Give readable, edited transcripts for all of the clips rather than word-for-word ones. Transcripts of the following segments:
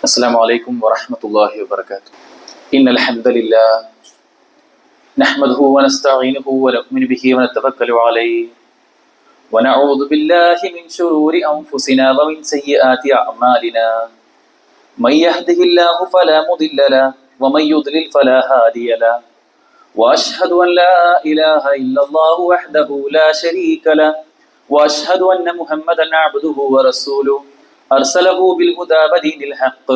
السلام عليكم ورحمة الله وبركاته. إن الحمد لله نحمده ونستعينه ونؤمن به ونتوكل عليه ونعوذ بالله من شرور أنفسنا ومن سيئات أعمالنا. من يهده الله فلا مضل له ومن يضلل فلا هادي له. وأشهد أن لا إله إلا الله وحده لا شريك له وأشهد أن محمدا عبده ورسوله أرسله بالهدى ودين الحق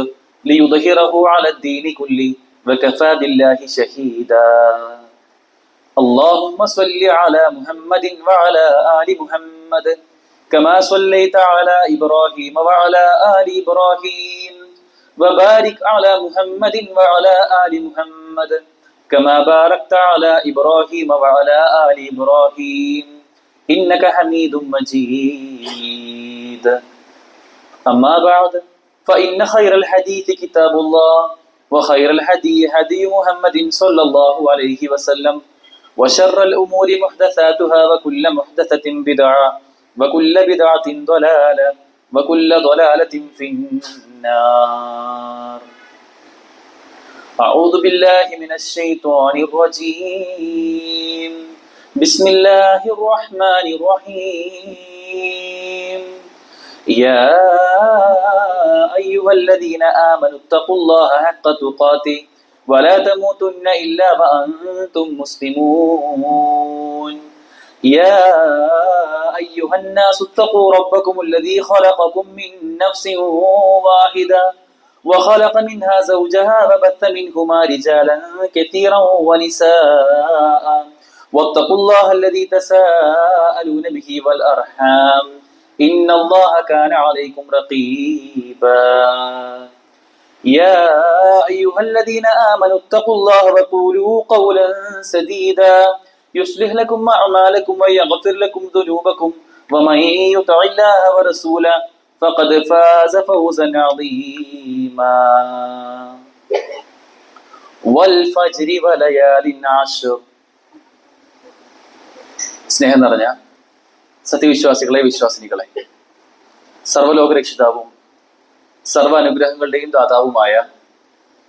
ليظهره على الدين كله وكفى بالله شهيدا. اللهم صل على محمد وعلى آل محمد كما صليت على إبراهيم وعلى آل إبراهيم وبارك على محمد وعلى آل محمد كما باركت على إبراهيم وعلى آل إبراهيم إنك حميد مجيد. أما بعد فإن خير الحديث كتاب الله وخير الهدي هدي محمد صلى الله عليه وسلم وشر الأمور محدثاتها وكل محدثة بدعة وكل بدعة ضلالة وكل ضلالة في النار. أعوذ بالله من الشيطان الرجيم. بسم الله الرحمن الرحيم. يا أيها الذين آمنوا اتقوا الله حق تقاته ولا تموتن إلا وأنتم مسلمون. يا أيها الناس اتقوا ربكم الذي خلقكم من نفس واحدة وخلق منها زوجها وبث منهما رجالا كثيرا ونساء واتقوا الله الذي تساءلون به والأرحام إن الله كان عليكم رقيبا. يا أيها الذين آمنوا اتقوا الله وقولوا قولا سديدا يصلح لكم أعمالكم ويغفر لكم ذنوبكم ومن يطع الله ورسوله فقد فاز فوزا عظيما. والفجر وليال عشر. സ്നേഹം നിറഞ്ഞ സത്യവിശ്വാസികളെ, വിശ്വാസിനികളെ, സർവ്വലോക രക്ഷിതാവും സർവ്വ അനുഗ്രഹങ്ങളുടെയും ദാതാവുമായ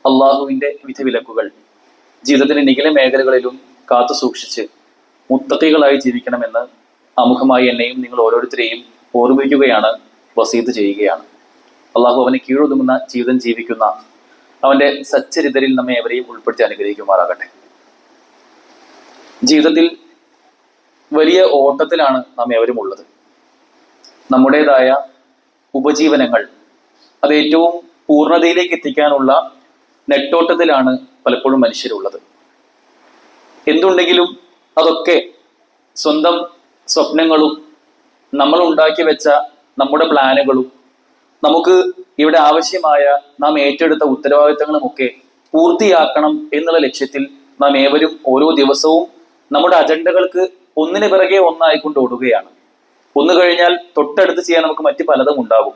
അള്ളാഹുവിൻ്റെ വിധിവിലക്കുകൾ ജീവിതത്തിന്റെ നിഖില മേഖലകളിലും കാത്തു സൂക്ഷിച്ച് മുത്തഖികളായി ജീവിക്കണമെന്ന് ആമുഖമായി എന്നെയും നിങ്ങൾ ഓരോരുത്തരെയും ഓർമ്മിക്കുകയാണ്, വസീത്ത് ചെയ്യുകയാണ്. അള്ളാഹു അവനെ കീഴൊതുങ്ങുന്ന ജീവിതം ജീവിക്കുന്ന അവന്റെ സച്ചരിതരിൽ നമ്മെ ഏവരെയും ഉൾപ്പെടുത്തി അനുഗ്രഹിക്കുമാറാകട്ടെ. ജീവിതത്തിൽ വലിയ ഓട്ടത്തിലാണ് നാം ഏവരും ഉള്ളത്. നമ്മുടേതായ ഉപജീവനങ്ങൾ അത് ഏറ്റവും പൂർണ്ണതയിലേക്ക് എത്തിക്കാനുള്ള നെട്ടോട്ടത്തിലാണ് പലപ്പോഴും മനുഷ്യരുള്ളത്. എന്തുണ്ടെങ്കിലും അതൊക്കെ സ്വന്തം സ്വപ്നങ്ങളും നമ്മൾ ഉണ്ടാക്കി വെച്ച നമ്മുടെ പ്ലാനുകളും നമുക്ക് ഇവിടെ ആവശ്യമായ നാം ഏറ്റെടുത്ത ഉത്തരവാദിത്തങ്ങളുമൊക്കെ പൂർത്തിയാക്കണം എന്നുള്ള ലക്ഷ്യത്തിൽ നാം ഏവരും ഓരോ ദിവസവും നമ്മുടെ അജണ്ടകൾക്ക് ഒന്നിനു പിറകെ ഒന്നായിക്കൊണ്ട് ഓടുകയാണ്. ഒന്ന് കഴിഞ്ഞാൽ തൊട്ടടുത്ത് ചെയ്യാൻ നമുക്ക് മറ്റു പലതും ഉണ്ടാകും.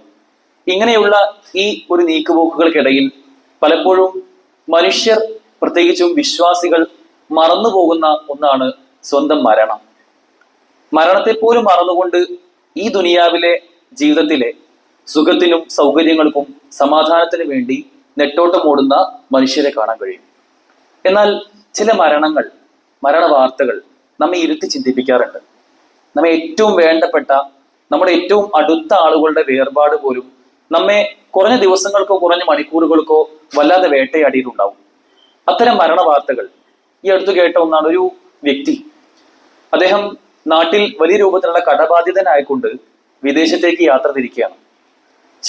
ഇങ്ങനെയുള്ള ഈ ഒരു നീക്കുപോക്കുകൾക്കിടയിൽ പലപ്പോഴും മനുഷ്യർ, പ്രത്യേകിച്ചും വിശ്വാസികൾ, മറന്നു പോകുന്ന ഒന്നാണ് സ്വന്തം മരണം. മരണത്തെ പോലും മറന്നുകൊണ്ട് ഈ ദുനിയാവിലെ ജീവിതത്തിലെ സുഖത്തിനും സൗകര്യങ്ങൾക്കും സമാധാനത്തിനു വേണ്ടി നെട്ടോട്ടമോടുന്ന മനുഷ്യരെ കാണാൻ കഴിയും. എന്നാൽ ചില മരണ വാർത്തകൾ നമ്മെ ഇരുത്തി ചിന്തിപ്പിക്കാറുണ്ട്. നമ്മെ ഏറ്റവും വേണ്ടപ്പെട്ട, നമ്മുടെ ഏറ്റവും അടുത്ത ആളുകളുടെ വേർപാട് പോലും നമ്മെ കുറഞ്ഞ ദിവസങ്ങൾക്കോ കുറഞ്ഞ മണിക്കൂറുകൾക്കോ വല്ലാതെ വേട്ടയാടിയിട്ടുണ്ടാവും. അത്തരം മരണ വാർത്തകൾ ഈ അടുത്ത് കേട്ട ഒന്നാണ്. ഒരു വ്യക്തി, അദ്ദേഹം നാട്ടിൽ വലിയ രൂപത്തിലുള്ള കടബാധിതനായിക്കൊണ്ട് വിദേശത്തേക്ക് യാത്ര തിരിക്കുകയാണ്.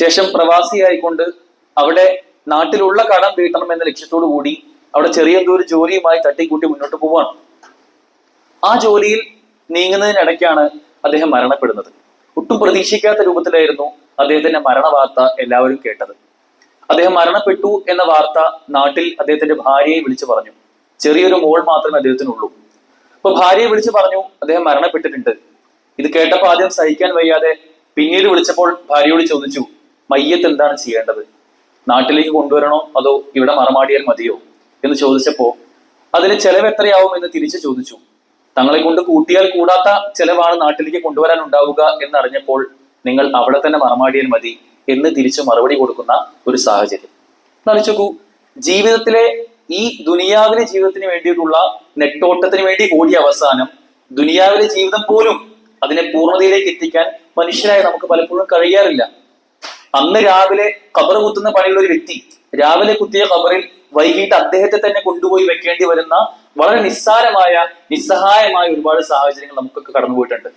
ശേഷം പ്രവാസിയായിക്കൊണ്ട് അവിടെ നാട്ടിലുള്ള കടം വീട്ടണം എന്ന ലക്ഷ്യത്തോടു കൂടി അവിടെ ചെറിയ എന്തോ ഒരു ജോലിയുമായി തട്ടിക്കൂട്ടി മുന്നോട്ട് പോവുകയാണ്. ആ ജോലിയിൽ നീങ്ങുന്നതിനിടയ്ക്കാണ് അദ്ദേഹം മരണപ്പെടുന്നത്. ഒട്ടും പ്രതീക്ഷിക്കാത്ത രൂപത്തിലായിരുന്നു അദ്ദേഹത്തിന്റെ മരണ വാർത്ത എല്ലാവരും കേട്ടത്. അദ്ദേഹം മരണപ്പെട്ടു എന്ന വാർത്ത നാട്ടിൽ അദ്ദേഹത്തിന്റെ ഭാര്യയെ വിളിച്ചു പറഞ്ഞു. ചെറിയൊരു മോൾ മാത്രമേ അദ്ദേഹത്തിനുള്ളൂ. അപ്പൊ ഭാര്യയെ വിളിച്ചു പറഞ്ഞു അദ്ദേഹം മരണപ്പെട്ടിട്ടുണ്ട്. ഇത് കേട്ടപ്പോൾ ആദ്യം സഹിക്കാൻ വയ്യാതെ പിന്നീട് വിളിച്ചപ്പോൾ ഭാര്യയോട് ചോദിച്ചു, മയ്യത്ത് എന്താണ് ചെയ്യേണ്ടത്? നാട്ടിലേക്ക് കൊണ്ടുവരണോ അതോ ഇവിടെ മറമാടിയാൽ മതിയോ എന്ന് ചോദിച്ചപ്പോ അതിന് ചെലവ് എത്രയാവും എന്ന് തിരിച്ചു ചോദിച്ചു. തങ്ങളെ കൊണ്ട് കൂട്ടിയാൽ കൂടാത്ത ചെലവാണ് നാട്ടിലേക്ക് കൊണ്ടുവരാൻ ഉണ്ടാവുക എന്നറിഞ്ഞപ്പോൾ നിങ്ങൾ അവിടെ തന്നെ മറമാടിയാൽ മതി എന്ന് തിരിച്ചു മറുപടി കൊടുക്കുന്ന ഒരു സാഹചര്യം. എന്നറിച്ചോക്കൂ, ജീവിതത്തിലെ ഈ ദുനിയാവിലെ ജീവിതത്തിന് വേണ്ടിയിട്ടുള്ള നെട്ടോട്ടത്തിന് വേണ്ടി ഓടിയ അവസാനം ദുനിയാവിലെ ജീവിതം പോലും അതിനെ പൂർണ്ണതയിലേക്ക് എത്തിക്കാൻ മനുഷ്യരായ നമുക്ക് പലപ്പോഴും കഴിയാറില്ല. അന്ന് രാവിലെ ഖബർ കുത്തുന്ന പണിയുള്ള ഒരു വ്യക്തി രാവിലെ കുത്തിയ ഖബറിൽ വൈകിട്ട് അദ്ദേഹത്തെ തന്നെ കൊണ്ടുപോയി വെക്കേണ്ടി വരുന്ന വളരെ നിസ്സഹായമായ ഒരുപാട് സാഹചര്യങ്ങൾ നമുക്കൊക്കെ കടന്നുപോയിട്ടുണ്ട്.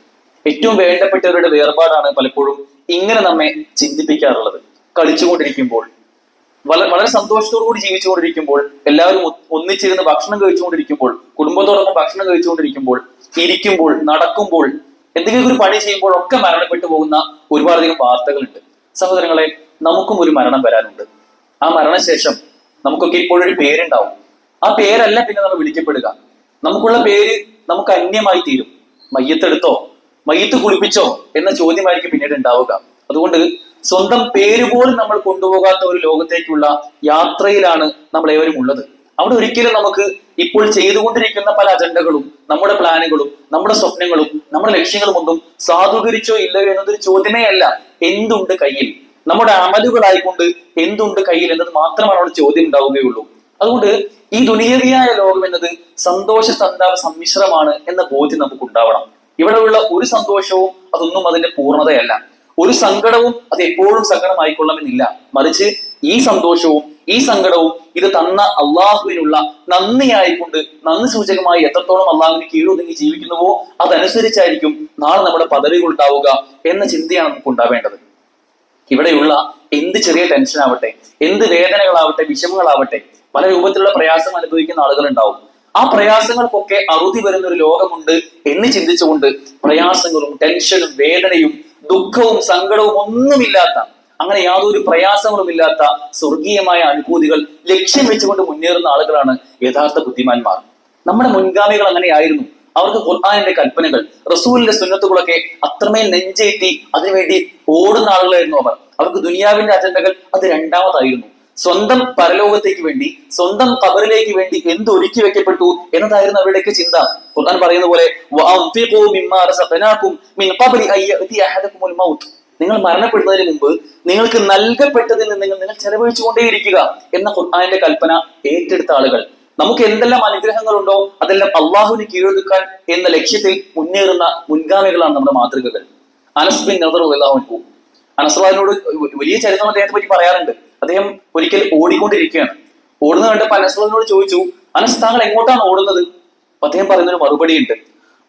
ഏറ്റവും വേണ്ടപ്പെട്ടവരുടെ വേർപാടാണ് പലപ്പോഴും ഇങ്ങനെ നമ്മെ ചിന്തിപ്പിക്കാറുള്ളത്. കളിച്ചുകൊണ്ടിരിക്കുമ്പോൾ, വളരെ സന്തോഷത്തോടുകൂടി ജീവിച്ചുകൊണ്ടിരിക്കുമ്പോൾ, എല്ലാവരും ഒന്നിച്ചിരുന്ന് ഭക്ഷണം കഴിച്ചുകൊണ്ടിരിക്കുമ്പോൾ, കുടുംബത്തോടൊപ്പം ഭക്ഷണം കഴിച്ചുകൊണ്ടിരിക്കുമ്പോൾ, ഇരിക്കുമ്പോൾ, നടക്കുമ്പോൾ, എന്തെങ്കിലും ഒരു പണി ചെയ്യുമ്പോൾ ഒക്കെ മരണപ്പെട്ടു പോകുന്ന ഒരുപാടധികം വാർത്തകളുണ്ട്. സഹോദരങ്ങളെ, നമുക്കും ഒരു മരണം വരാനുണ്ട്. ആ മരണശേഷം നമുക്കൊക്കെ ഇപ്പോഴൊരു പേരുണ്ടാവും. ആ പേരല്ല പിന്നെ നമ്മൾ വിളിക്കപ്പെടുക. നമുക്കുള്ള പേര് നമുക്ക് അന്യമായി തീരും. മയ്യത്തെടുത്തോ, മയ്യത്ത് കുളിപ്പിച്ചോ എന്ന ചോദ്യമായിരിക്കും പിന്നീട് ഉണ്ടാവുക. അതുകൊണ്ട് സ്വന്തം പേര് പോലും നമ്മൾ കൊണ്ടുപോകാത്ത ഒരു ലോകത്തേക്കുള്ള യാത്രയിലാണ് നമ്മൾ ഏവരും ഉള്ളത്. അവിടെ ഒരിക്കലും നമുക്ക് ഇപ്പോൾ ചെയ്തുകൊണ്ടിരിക്കുന്ന പല അജണ്ടകളും, നമ്മുടെ പ്ലാനുകളും, നമ്മുടെ സ്വപ്നങ്ങളും, നമ്മുടെ ലക്ഷ്യങ്ങളും ഒന്നും സാധൂകരിച്ചോ ഇല്ലയോ എന്നതൊരു ചോദ്യമേ അല്ല. എന്തുണ്ട് കയ്യിൽ, നമ്മുടെ അമലുകളായിക്കൊണ്ട് എന്തുണ്ട് കയ്യിൽ എന്നത് മാത്രമാണ് അവിടെ ചോദ്യം ഉണ്ടാവുകയുള്ളൂ. അതുകൊണ്ട് ഈ ദുനിയവിയായ ലോകം എന്നത് സന്തോഷ സന്താപ സമ്മിശ്രമാണ് എന്ന ബോധ്യം നമുക്ക് ഉണ്ടാവണം. ഇവിടെയുള്ള ഒരു സന്തോഷവും അതൊന്നും അതിന്റെ പൂർണ്ണതയല്ല. ഒരു സങ്കടവും അത് എപ്പോഴും സങ്കടമായിക്കൊള്ളണമെന്നില്ല. മറിച്ച് ഈ സന്തോഷവും ഈ സങ്കടവും ഇത് തന്ന അള്ളാഹുവിനുള്ള നന്ദിയായിക്കൊണ്ട്, നന്ദി സൂചകമായി എത്രത്തോളം അള്ളാഹുവിന് കീഴൊതുങ്ങി ജീവിക്കുന്നുവോ അതനുസരിച്ചായിരിക്കും നാളെ നമ്മുടെ പദവികൾ ഉണ്ടാവുക എന്ന ചിന്തയാണ് നമുക്ക് ഉണ്ടാവേണ്ടത്. ഇവിടെയുള്ള എന്ത് ചെറിയ ടെൻഷൻ ആവട്ടെ, എന്ത് വേദനകളാവട്ടെ, വിഷമങ്ങളാവട്ടെ, പല രൂപത്തിലുള്ള പ്രയാസം അനുഭവിക്കുന്ന ആളുകൾ ഉണ്ടാവും. ആ പ്രയാസങ്ങൾക്കൊക്കെ അറുതി വരുന്ന ഒരു ലോകമുണ്ട് എന്ന് ചിന്തിച്ചുകൊണ്ട് പ്രയാസങ്ങളും ടെൻഷനും വേദനയും ദുഃഖവും സങ്കടവും ഒന്നുമില്ലാത്ത, അങ്ങനെ യാതൊരു പ്രയാസങ്ങളും ഇല്ലാത്ത സ്വർഗീയമായ അനുഭൂതികൾ ലക്ഷ്യം വെച്ചുകൊണ്ട് മുന്നേറുന്ന ആളുകളാണ് യഥാർത്ഥ ബുദ്ധിമാന്മാർ. നമ്മുടെ മുൻഗാമികൾ അങ്ങനെയായിരുന്നു. അവർക്ക് ഖുർആനിന്റെ കൽപ്പനകൾ, റസൂലിന്റെ സുന്നത്തുകളൊക്കെ അത്രമേൽ നെഞ്ചേറ്റി അതിനുവേണ്ടി ഓടുന്ന ആളുകളായിരുന്നു അവർ. അവർക്ക് ദുനിയാവിന്റെ അജണ്ടകൾ അത് രണ്ടാമതായിരുന്നു. സ്വന്തം പരലോകത്തേക്ക് വേണ്ടി, സ്വന്തം ഖബറിലേക്ക് വേണ്ടി എന്തൊരുക്കി വെക്കപ്പെട്ടു എന്നതായിരുന്നു അവരുടെയൊക്കെ ചിന്ത. ഖുർആൻ പറയുന്ന പോലെ നിങ്ങൾ മരണപ്പെടുന്നതിന് മുമ്പ് നിങ്ങൾക്ക് നൽകപ്പെട്ടതിൽ നിന്ന് നിങ്ങൾ ചെലവഴിച്ചുകൊണ്ടേയിരിക്കുക എന്ന ഖുർആനിന്റെ കൽപ്പന ഏറ്റെടുത്ത ആളുകൾ. നമുക്ക് എന്തെല്ലാം അനുഗ്രഹങ്ങളുണ്ടോ അതെല്ലാം അള്ളാഹുവിന് കീഴൊതുക്കാൻ എന്ന ലക്ഷ്യത്തിൽ മുന്നേറുന്ന മുൻഗാമികളാണ് നമ്മുടെ മാതൃകകൾ. അനസ് ബിൻ നദർ റളിയല്ലാഹു അൻഹു, അനസ്ലാഹിനോട് വലിയ ചരിത്രം അദ്ദേഹത്തെ പറ്റി പറയാറുണ്ട്. അദ്ദേഹം ഒരിക്കൽ ഓടിക്കൊണ്ടിരിക്കുകയാണ്. ഓടുന്നത് കണ്ടപ്പോൾ അനസ്ലാഹിനോട് ചോദിച്ചു, അനസ് താങ്കൾ എങ്ങോട്ടാണ് ഓടുന്നത്? അദ്ദേഹം പറയുന്നൊരു മറുപടി ഉണ്ട്.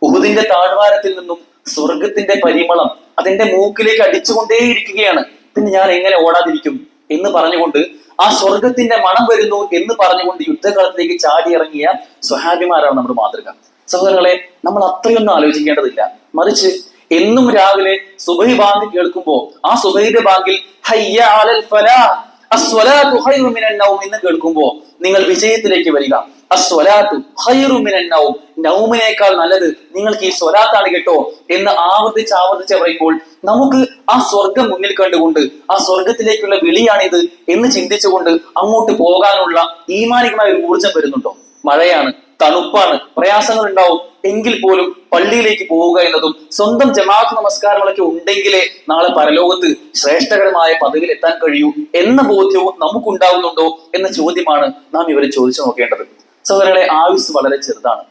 ഉഹുദിന്റെ താഴ്വാരത്തിൽ നിന്നും സ്വർഗത്തിന്റെ പരിമളം അതിന്റെ മൂക്കിലേക്ക് അടിച്ചുകൊണ്ടേയിരിക്കുകയാണ്, പിന്നെ ഞാൻ എങ്ങനെ ഓടാതിരിക്കും എന്ന് പറഞ്ഞുകൊണ്ട്, ആ സ്വർഗത്തിന്റെ മണം വരുന്നു എന്ന് പറഞ്ഞുകൊണ്ട് യുദ്ധകാലത്തിലേക്ക് ചാടി ഇറങ്ങിയ സ്വഹാബിമാരാണ് നമ്മുടെ മാതൃക. സഹോദരങ്ങളെ, നമ്മൾ അത്രയൊന്നും ആലോചിക്കേണ്ടതില്ല. മറിച്ച് എന്നും രാവിലെ സുബഹി ബാങ്ക് കേൾക്കുമ്പോ ആ സുബഹിയുടെ ബാങ്കിൽ ഹയ്യ അലൽ ഫലാഹ് അസ്വലാത്തു ഖൈറു മിനൻ നൗം എന്ന് കേൾക്കുമ്പോ നിങ്ങൾ വിജയത്തിലേക്ക് വരിക. അസ്വലാത്തു ഖൈറു മിനൻ നൗം, നൗമിനേക്കാൾ നല്ലത് നിങ്ങൾക്ക് ഈ സ്വലാത്താണ് കേട്ടോ എന്ന് ആവർത്തിച്ച് പറയുമ്പോൾ നമുക്ക് ആ സ്വർഗം മുന്നിൽ കണ്ടുകൊണ്ട് ആ സ്വർഗത്തിലേക്കുള്ള വിളിയാണിത് എന്ന് ചിന്തിച്ചുകൊണ്ട് അങ്ങോട്ട് പോകാനുള്ള ഈമാനികമായ ഒരു ഊർജം വരുന്നുണ്ടോ? മഴയാണ്, തണുപ്പാണ്, പ്രയാസങ്ങൾ ഉണ്ടാവും, എങ്കിൽ പോലും പള്ളിയിലേക്ക് പോവുക എന്നതും സ്വന്തം ജമാഅത്ത് നമസ്കാരങ്ങളൊക്കെ ഉണ്ടെങ്കിലേ നാളെ പരലോകത്ത് ശ്രേഷ്ഠകരമായ പദവിയിൽ എത്താൻ കഴിയൂ എന്ന ബോധ്യവും നമുക്കുണ്ടാവുന്നുണ്ടോ എന്ന ചോദ്യമാണ് നാം ഇവരെ ചോദിച്ചു നോക്കേണ്ടത്. സഹോദരങ്ങളെ, ആയുസ് വളരെ ചെറുതാണ്.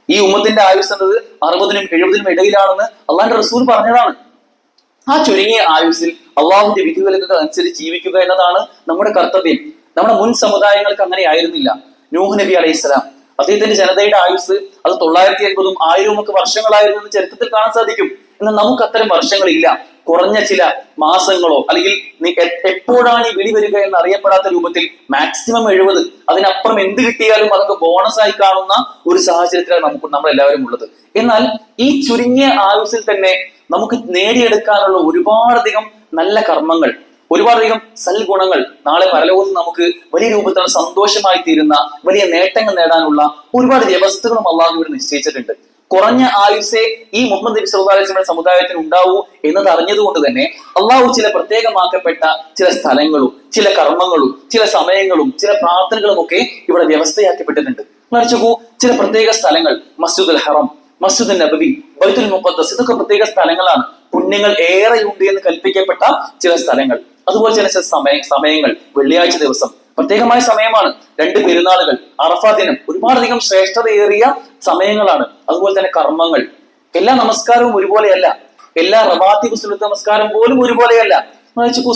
ഈ ഉമ്മത്തിന്റെ ആയുസ് എന്നത് 60-നും 70-നും ഇടയിലാണെന്ന് അള്ളാന്റെ റസൂൽ പറഞ്ഞതാണ്. ആ ചുരുങ്ങിയ ആയുസ്സിൽ അള്ളാഹുവിന്റെ വിധിവിലക്കുകൾ അനുസരിച്ച് ജീവിക്കുക എന്നതാണ് നമ്മുടെ കർത്തവ്യം. നമ്മുടെ മുൻ സമുദായങ്ങൾക്ക് അങ്ങനെ ആയിരുന്നില്ല. നൂഹ് നബി അലൈഹിസ്സലാം, അദ്ദേഹത്തിന്റെ ജനതയുടെ ആയുസ് അത് 980-ഉം 1000-ഉം ഒക്കെ വർഷങ്ങളായിരുന്നു എന്ന് ചരിത്രത്തിൽ കാണാൻ സാധിക്കും. എന്നാൽ നമുക്ക് അത്തരം വർഷങ്ങളില്ല. കുറഞ്ഞ ചില മാസങ്ങളോ അല്ലെങ്കിൽ എപ്പോഴാണ് ഈ വിളി വരിക എന്ന് അറിയപ്പെടാത്ത രൂപത്തിൽ മാക്സിമം 70, അതിനപ്പുറം എന്ത് കിട്ടിയാലും അതൊക്കെ ബോണസായി കാണുന്ന ഒരു സാഹചര്യത്തിലാണ് നമ്മളെല്ലാവരും ഉള്ളത്. എന്നാൽ ഈ ചുരുങ്ങിയ ആയുസ്സിൽ തന്നെ നമുക്ക് നേടിയെടുക്കാനുള്ള ഒരുപാടധികം നല്ല കർമ്മങ്ങൾ, ഒരുപാടധികം സൽഗുണങ്ങൾ, നാളെ പരലോകത്ത് നമുക്ക് വലിയ രൂപത്തിലുള്ള സന്തോഷമായി തീരുന്ന വലിയ നേട്ടങ്ങൾ നേടാനുള്ള ഒരുപാട് വ്യവസ്ഥകളും അള്ളാഹു ഇവിടെ നിശ്ചയിച്ചിട്ടുണ്ട്. കുറഞ്ഞ ആയുസ്സേ ഈ മുഹമ്മദ് നബി സല്ലല്ലാഹു അലൈഹി വസല്ലം സമുദായത്തിന് ഉണ്ടാവൂ എന്നത് അറിഞ്ഞതുകൊണ്ട് തന്നെ അള്ളാഹു ചില പ്രത്യേകമാക്കപ്പെട്ട ചില സ്ഥലങ്ങളും ചില കർമ്മങ്ങളും ചില സമയങ്ങളും ചില പ്രാർത്ഥനകളും ഒക്കെ ഇവിടെ വ്യവസ്ഥയാക്കപ്പെട്ടിട്ടുണ്ട്. മറിച്ചു ചില പ്രത്യേക സ്ഥലങ്ങൾ, മസ്ജിദുൽ ഹറം, മസ്ജിദുൽ നബവി, ബൈത്തുൽ മുഖദ്ദസ്, ഇതൊക്കെ പ്രത്യേക സ്ഥലങ്ങളാണ്. പുണ്യങ്ങൾ ഏറെയുണ്ട് എന്ന് കൽപ്പിക്കപ്പെട്ട ചില സ്ഥലങ്ങൾ. അതുപോലെ ചില സമയങ്ങൾ, വെള്ളിയാഴ്ച ദിവസം, പ്രത്യേകമായ സമയമാണ്. 2 പെരുന്നാളുകൾ, അറഫാ ദിനം ഒരുപാടധികം ശ്രേഷ്ഠതയേറിയ സമയങ്ങളാണ്. അതുപോലെ തന്നെ കർമ്മങ്ങൾ, എല്ലാ നമസ്കാരവും ഒരുപോലെയല്ല, എല്ലാ റവാത്തിബ് സുന്നത്ത് നമസ്കാരം പോലും ഒരുപോലെയല്ല.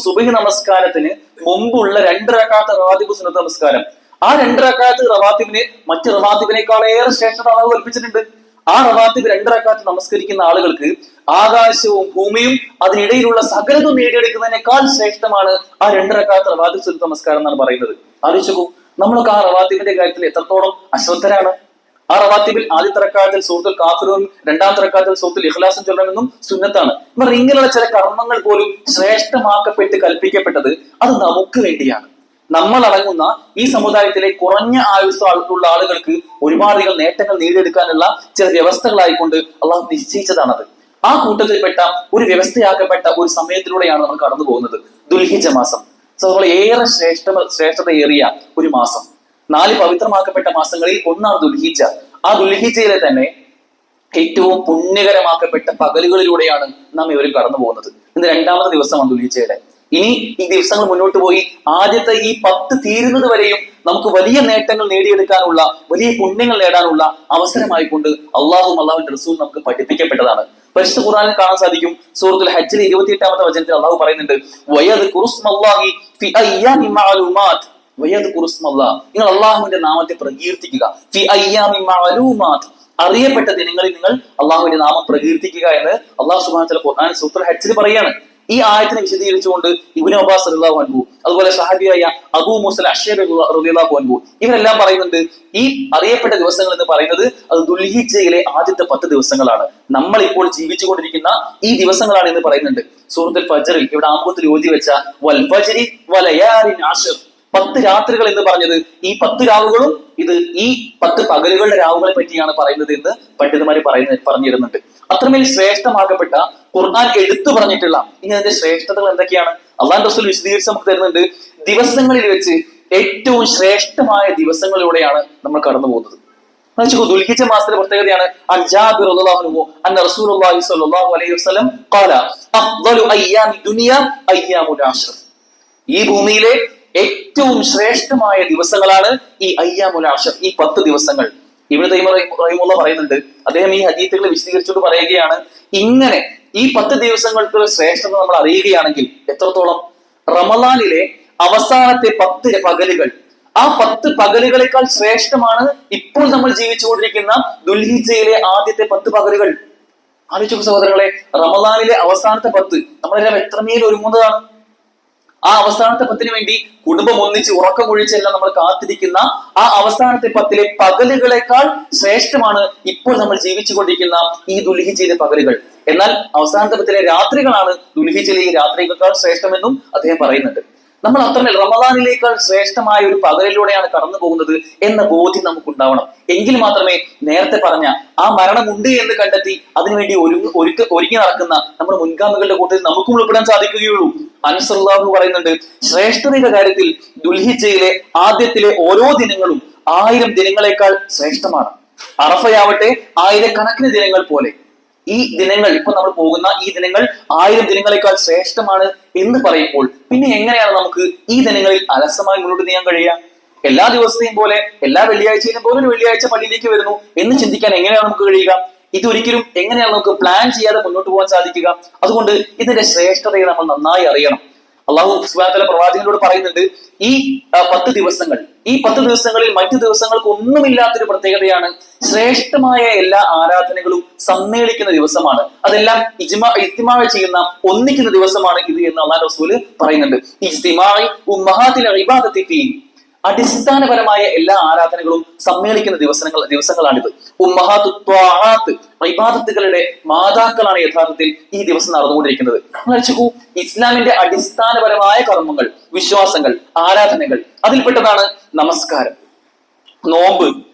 സുബഹി നമസ്കാരത്തിന് മുമ്പുള്ള 2 റക്അത്ത് റവാത്തിബ് സുന്നത്ത് നമസ്കാരം, ആ 2 റക്അത്ത് റവാത്തിബിന് മറ്റ് റവാത്തിബിനേക്കാളേറെ ശ്രേഷ്ഠത അല്ലാഹു കൽപ്പിച്ചിട്ടുണ്ട്. ആ റവാത്തിബ് 2 റക്അത്ത് നമസ്കരിക്കുന്ന ആളുകൾക്ക് ആകാശവും ഭൂമിയും അതിനിടയിലുള്ള സകലതും നേടിയെടുക്കുന്നതിനേക്കാൾ ശ്രേഷ്ഠമാണ് ആ 2 റക്അത്ത് റവാത്തിബ് സുന്നത്ത് നമസ്കാരം എന്നാണ് പറയുന്നത്. ആലോചിച്ചു, നമ്മളൊക്കെ ആ റവാത്തിബിന്റെ കാര്യത്തിൽ എത്രത്തോളം അശ്രദ്ധരാണ്. ആ റവാത്തിബിൽ ആദ്യത്തെ റക്അത്തിൽ സൂറത്തുൽ കാഫിറൂൻ, രണ്ടാമത്തെ റക്അത്തിൽ സൂറത്തുൽ ഇഖ്ലാസും ചൊല്ലണമെന്നും സുന്നത്താണ്. ഇങ്ങനെയുള്ള ചില കർമ്മങ്ങൾ പോലും ശ്രേഷ്ഠമാക്കപ്പെട്ട് കൽപ്പിക്കപ്പെട്ടത് അത് നമുക്ക് വേണ്ടിയാണ്. നമ്മൾ അടങ്ങുന്ന ഈ സമുദായത്തിലെ കുറഞ്ഞ ആയുസ്സുള്ള ആളുകൾക്ക് ഒരുപാടധികം നേട്ടങ്ങൾ നേടിയെടുക്കാനുള്ള ചില വ്യവസ്ഥകളായിക്കൊണ്ട് അള്ളാഹു നിശ്ചയിച്ചതാണത്. ആ കൂട്ടത്തിൽപ്പെട്ട ഒരു വ്യവസ്ഥയാക്കപ്പെട്ട ഒരു സമയത്തിലൂടെയാണ് നമ്മൾ കടന്നു പോകുന്നത്. ദുൽഹിജ്ജ മാസം ഏറെ ശ്രേഷ്ഠതയേറിയ ഒരു മാസം. 4 പവിത്രമാക്കപ്പെട്ട മാസങ്ങളിൽ ഒന്നാണ് ദുൽഹിജ്ജ. ആ ദുൽഹിജ്ജയിലെ തന്നെ ഏറ്റവും പുണ്യകരമാക്കപ്പെട്ട പകലുകളിലൂടെയാണ് നാം ഇവരും കടന്നു പോകുന്നത്. ഇന്ന് 2ാമത്തെ ദിവസമാണ് ദുൽഹിജ്ജയുടെ. ഇനി ഈ ദിവസങ്ങൾ മുന്നോട്ട് പോയി ആദ്യത്തെ ഈ 10 തീരുന്നത് വരെയും നമുക്ക് വലിയ നേട്ടങ്ങൾ നേടിയെടുക്കാനുള്ള, വലിയ പുണ്യങ്ങൾ നേടാനുള്ള അവസരമായിക്കൊണ്ട് അള്ളാഹുവിന്റെ റസൂൽ നമുക്ക് പഠിപ്പിക്കപ്പെട്ടതാണ്. പരിശുദ്ധ ഖുർആനിൽ കാണാൻ സാധിക്കും. സൂറത്തുൽ ഹജ്ജിലെ 28ാമത്തെ വചനത്തിൽ അള്ളാഹു പറയുന്നുണ്ട്, നിങ്ങൾ അള്ളാഹുവിന്റെ നാമത്തെ പ്രകീർത്തിക്കുക, അറിയപ്പെട്ട ദിനങ്ങളിൽ നിങ്ങൾ അള്ളാഹുവിന്റെ നാമം പ്രകീർത്തിക്കുക എന്ന് അള്ളാഹു സുബ്ഹാനഹു വ തആല ഖുർആൻ സൂറത്തുൽ ഹജ്ജിൽ പറയാണ്. ഈ ആയത്തിനെ വിശദീകരിച്ചുകൊണ്ട് ഇബ്നു അബ്ബാസ് റളിയല്ലാഹു അൻഹു, അതുപോലെ സഹാബിയായ അബൂ മൂസൽ അശ്ശരി റളിയല്ലാഹു അൻഹു, ഇവരെല്ലാം പറയുന്നുണ്ട് ഈ അറിയപ്പെട്ട ദിവസങ്ങൾ എന്ന് പറയുന്നത് അത് ദുൽഹിജ്ജയിലെ ആദ്യത്തെ 10 ദിവസങ്ങളാണ്. നമ്മൾ ഇപ്പോൾ ജീവിച്ചുകൊണ്ടിരിക്കുന്ന ഈ ദിവസങ്ങളാണ് എന്ന് പറയുന്നുണ്ട്. സൂറത്തുൽ ഫജ്റിൽ ഇവിടെ ആമുഖത്തിൽ ഓതി വെച്ച വൽ ഫജ്രി വലയാലിൻ അശ്ർ, 10 രാത്രികൾ എന്ന് പറഞ്ഞത് ഈ 10 രാവുകളും ഇത് ഈ 10 പകലുകളുടെ രാവുകളെ പറ്റിയാണ് പറയുന്നത് എന്ന് പണ്ഡിതന്മാര് പറഞ്ഞിരുന്നുണ്ട്. അത്രമേൽ ശ്രേഷ്ഠമാക്കപ്പെട്ട ഖുർആൻ എടുത്തു പറഞ്ഞിട്ടുള്ള ഇനി അതിന്റെ ശ്രേഷ്ഠതകൾ എന്തൊക്കെയാണ് അള്ളാഹു റസൂൽ വിശദീകരിച്ച് നമുക്ക് തരുന്നുണ്ട്. ദിവസങ്ങളിൽ വെച്ച് ഏറ്റവും ശ്രേഷ്ഠമായ ദിവസങ്ങളിലൂടെയാണ് നമ്മൾ കടന്നു പോകുന്നത്. ദുൽഹിജ്ജ മാസത്തിലെ പ്രത്യേകതയാണ് ജാബിർ റളിയല്ലാഹു അൻഹു അന്ന റസൂലുള്ളാഹി സ്വല്ലല്ലാഹു അലൈഹി വസല്ലം ഖാല അഫ്ളലു അയ്യാമി ദുനിയ അയ്യാമുൽ അശ്ർ, ഈ ഭൂമിയിലെ ഏറ്റവും ശ്രേഷ്ഠമായ ദിവസങ്ങളാണ് ഈ അയ്യാമുൽ അശ്ർ, ഈ 10 ദിവസങ്ങൾ. ഇബ്നു തൈമിയ്യ റഹിമഹുല്ലാഹ് പറയുന്നുണ്ട്, അദ്ദേഹം ഈ ഹദീസുകൾ വിശദീകരിച്ചുകൊണ്ട് പറയുകയാണ്, ഇങ്ങനെ ഈ 10 ദിവസങ്ങൾക്കുള്ള ശ്രേഷ്ഠത നമ്മൾ അറിയുകയാണെങ്കിൽ എത്രത്തോളം റമളാനിലെ അവസാനത്തെ 10 പകലുകൾ, ആ 10 പകലുകളെക്കാൾ ശ്രേഷ്ഠമാണ് ഇപ്പോൾ നമ്മൾ ജീവിച്ചുകൊണ്ടിരിക്കുന്ന ദുൽഹിജ്ജയിലെ ആദ്യത്തെ 10 പകലുകൾ. ആലോചിച്ചു സഹോദരങ്ങളെ, റമളാനിലെ അവസാനത്തെ 10 നമ്മളെല്ലാം എത്രമേൽ ഒരുങ്ങുന്നതാണ്. ആ അവസാനത്തെ 10-ന് വേണ്ടി കുടുംബം ഒന്നിച്ച് ഉറക്കമൊഴിച്ചെല്ലാം നമ്മൾ കാത്തിരിക്കുന്ന ആ അവസാനത്തെ 10-ലെ പകലുകളെക്കാൾ ശ്രേഷ്ഠമാണ് ഇപ്പോൾ നമ്മൾ ജീവിച്ചുകൊണ്ടിരിക്കുന്ന ഈ ദുൽഹിജ്ജയിലെ പകലുകൾ. എന്നാൽ അവസാനത്തെ 10-ലെ രാത്രികളാണ് ദുൽഹിജ്ജയിലെ ഈ രാത്രികളെക്കാൾ ശ്രേഷ്ഠമെന്നും അദ്ദേഹം പറയുന്നുണ്ട്. നമ്മൾ അത്രമേൽ റമളാനിലേക്കാൾ ശ്രേഷ്ഠമായ ഒരു പകലിലൂടെയാണ് കടന്നു പോകുന്നത് എന്ന ബോധ്യം നമുക്കുണ്ടാവണം. എങ്കിൽ മാത്രമേ നേരത്തെ പറഞ്ഞ ആ മരണമുണ്ട് എന്ന് കണ്ടെത്തി അതിനുവേണ്ടി ഒരുങ്ങി നടക്കുന്ന നമ്മുടെ മുൻഗാമികളുടെ കൂട്ടത്തിൽ നമുക്കും ഉൾപ്പെടാൻ സാധിക്കുകയുള്ളൂ. അനസ് റളിയല്ലാഹു അൻഹു പറയുന്നുണ്ട്, ശ്രേഷ്ഠതയുടെ കാര്യത്തിൽ ദുൽഹിജ്ജയിലെ ആദ്യത്തിലെ ഓരോ ദിനങ്ങളും 1000 ദിനങ്ങളെക്കാൾ ശ്രേഷ്ഠമാണ്. അറഫയാവട്ടെ 1000 ദിനങ്ങൾ പോലെ. ഈ ദിനങ്ങൾ, ഇപ്പൊ നമ്മൾ പോകുന്ന ഈ ദിനങ്ങൾ 1000 ദിനങ്ങളെക്കാൾ ശ്രേഷ്ഠമാണ് എന്ന് പറയുമ്പോൾ പിന്നെ എങ്ങനെയാണ് നമുക്ക് ഈ ദിനങ്ങളിൽ അലസമായി മുന്നോട്ട് നീങ്ങാൻ കഴിയുക? എല്ലാ ദിവസത്തെയും പോലെ, എല്ലാ വെള്ളിയാഴ്ചയിലും പോലെ ഒരു വെള്ളിയാഴ്ച പള്ളിയിലേക്ക് വരുന്നു എന്ന് ചിന്തിക്കാൻ എങ്ങനെയാണ് നമുക്ക് കഴിയുക? ഇതൊരിക്കലും എങ്ങനെയാണ് നമുക്ക് പ്ലാൻ ചെയ്യാതെ മുന്നോട്ട് പോകാൻ സാധിക്കുക? അതുകൊണ്ട് ഇതിന്റെ ശ്രേഷ്ഠതയെ നമ്മൾ നന്നായി അറിയണം. അള്ളാഹു സുബ്ഹാനഹു വ തആല പ്രവാചകനോട് പറയുന്നുണ്ട്, ഈ 10 ദിവസങ്ങൾ, ഈ 10 ദിവസങ്ങളിൽ മറ്റു ദിവസങ്ങൾക്ക് ഒന്നുമില്ലാത്തൊരു പ്രത്യേകതയാണ്, ശ്രേഷ്ഠമായ എല്ലാ ആരാധനകളും സമ്മേളിക്കുന്ന ദിവസമാണ്. അതെല്ലാം ഇജ്തിമാ ചെയ്യുന്ന, ഒന്നിക്കുന്ന ദിവസമാണ് ഇത് എന്ന് അല്ലാഹു റസൂൽ പറയുന്നുണ്ട്. ഇജ്തിമാഇ ഉമ്മഹാതിൽ ഇബാദത്തി ഫീ, അടിസ്ഥാനപരമായ എല്ലാ ആരാധനകളും സമ്മേളിക്കുന്ന ദിവസങ്ങളാണിത്. ഉമ്മഹാത്തു ത്വാആത്ത്, ഇബാദത്തുകളുടെ മാതാക്കളാണ് യഥാർത്ഥത്തിൽ ഈ ദിവസം നടന്നുകൊണ്ടിരിക്കുന്നത്. ഇസ്ലാമിന്റെ അടിസ്ഥാനപരമായ കർമ്മങ്ങൾ, വിശ്വാസങ്ങൾ, ആരാധനകൾ, അതിൽപ്പെട്ടതാണ് നമസ്കാരം, നോമ്പ്,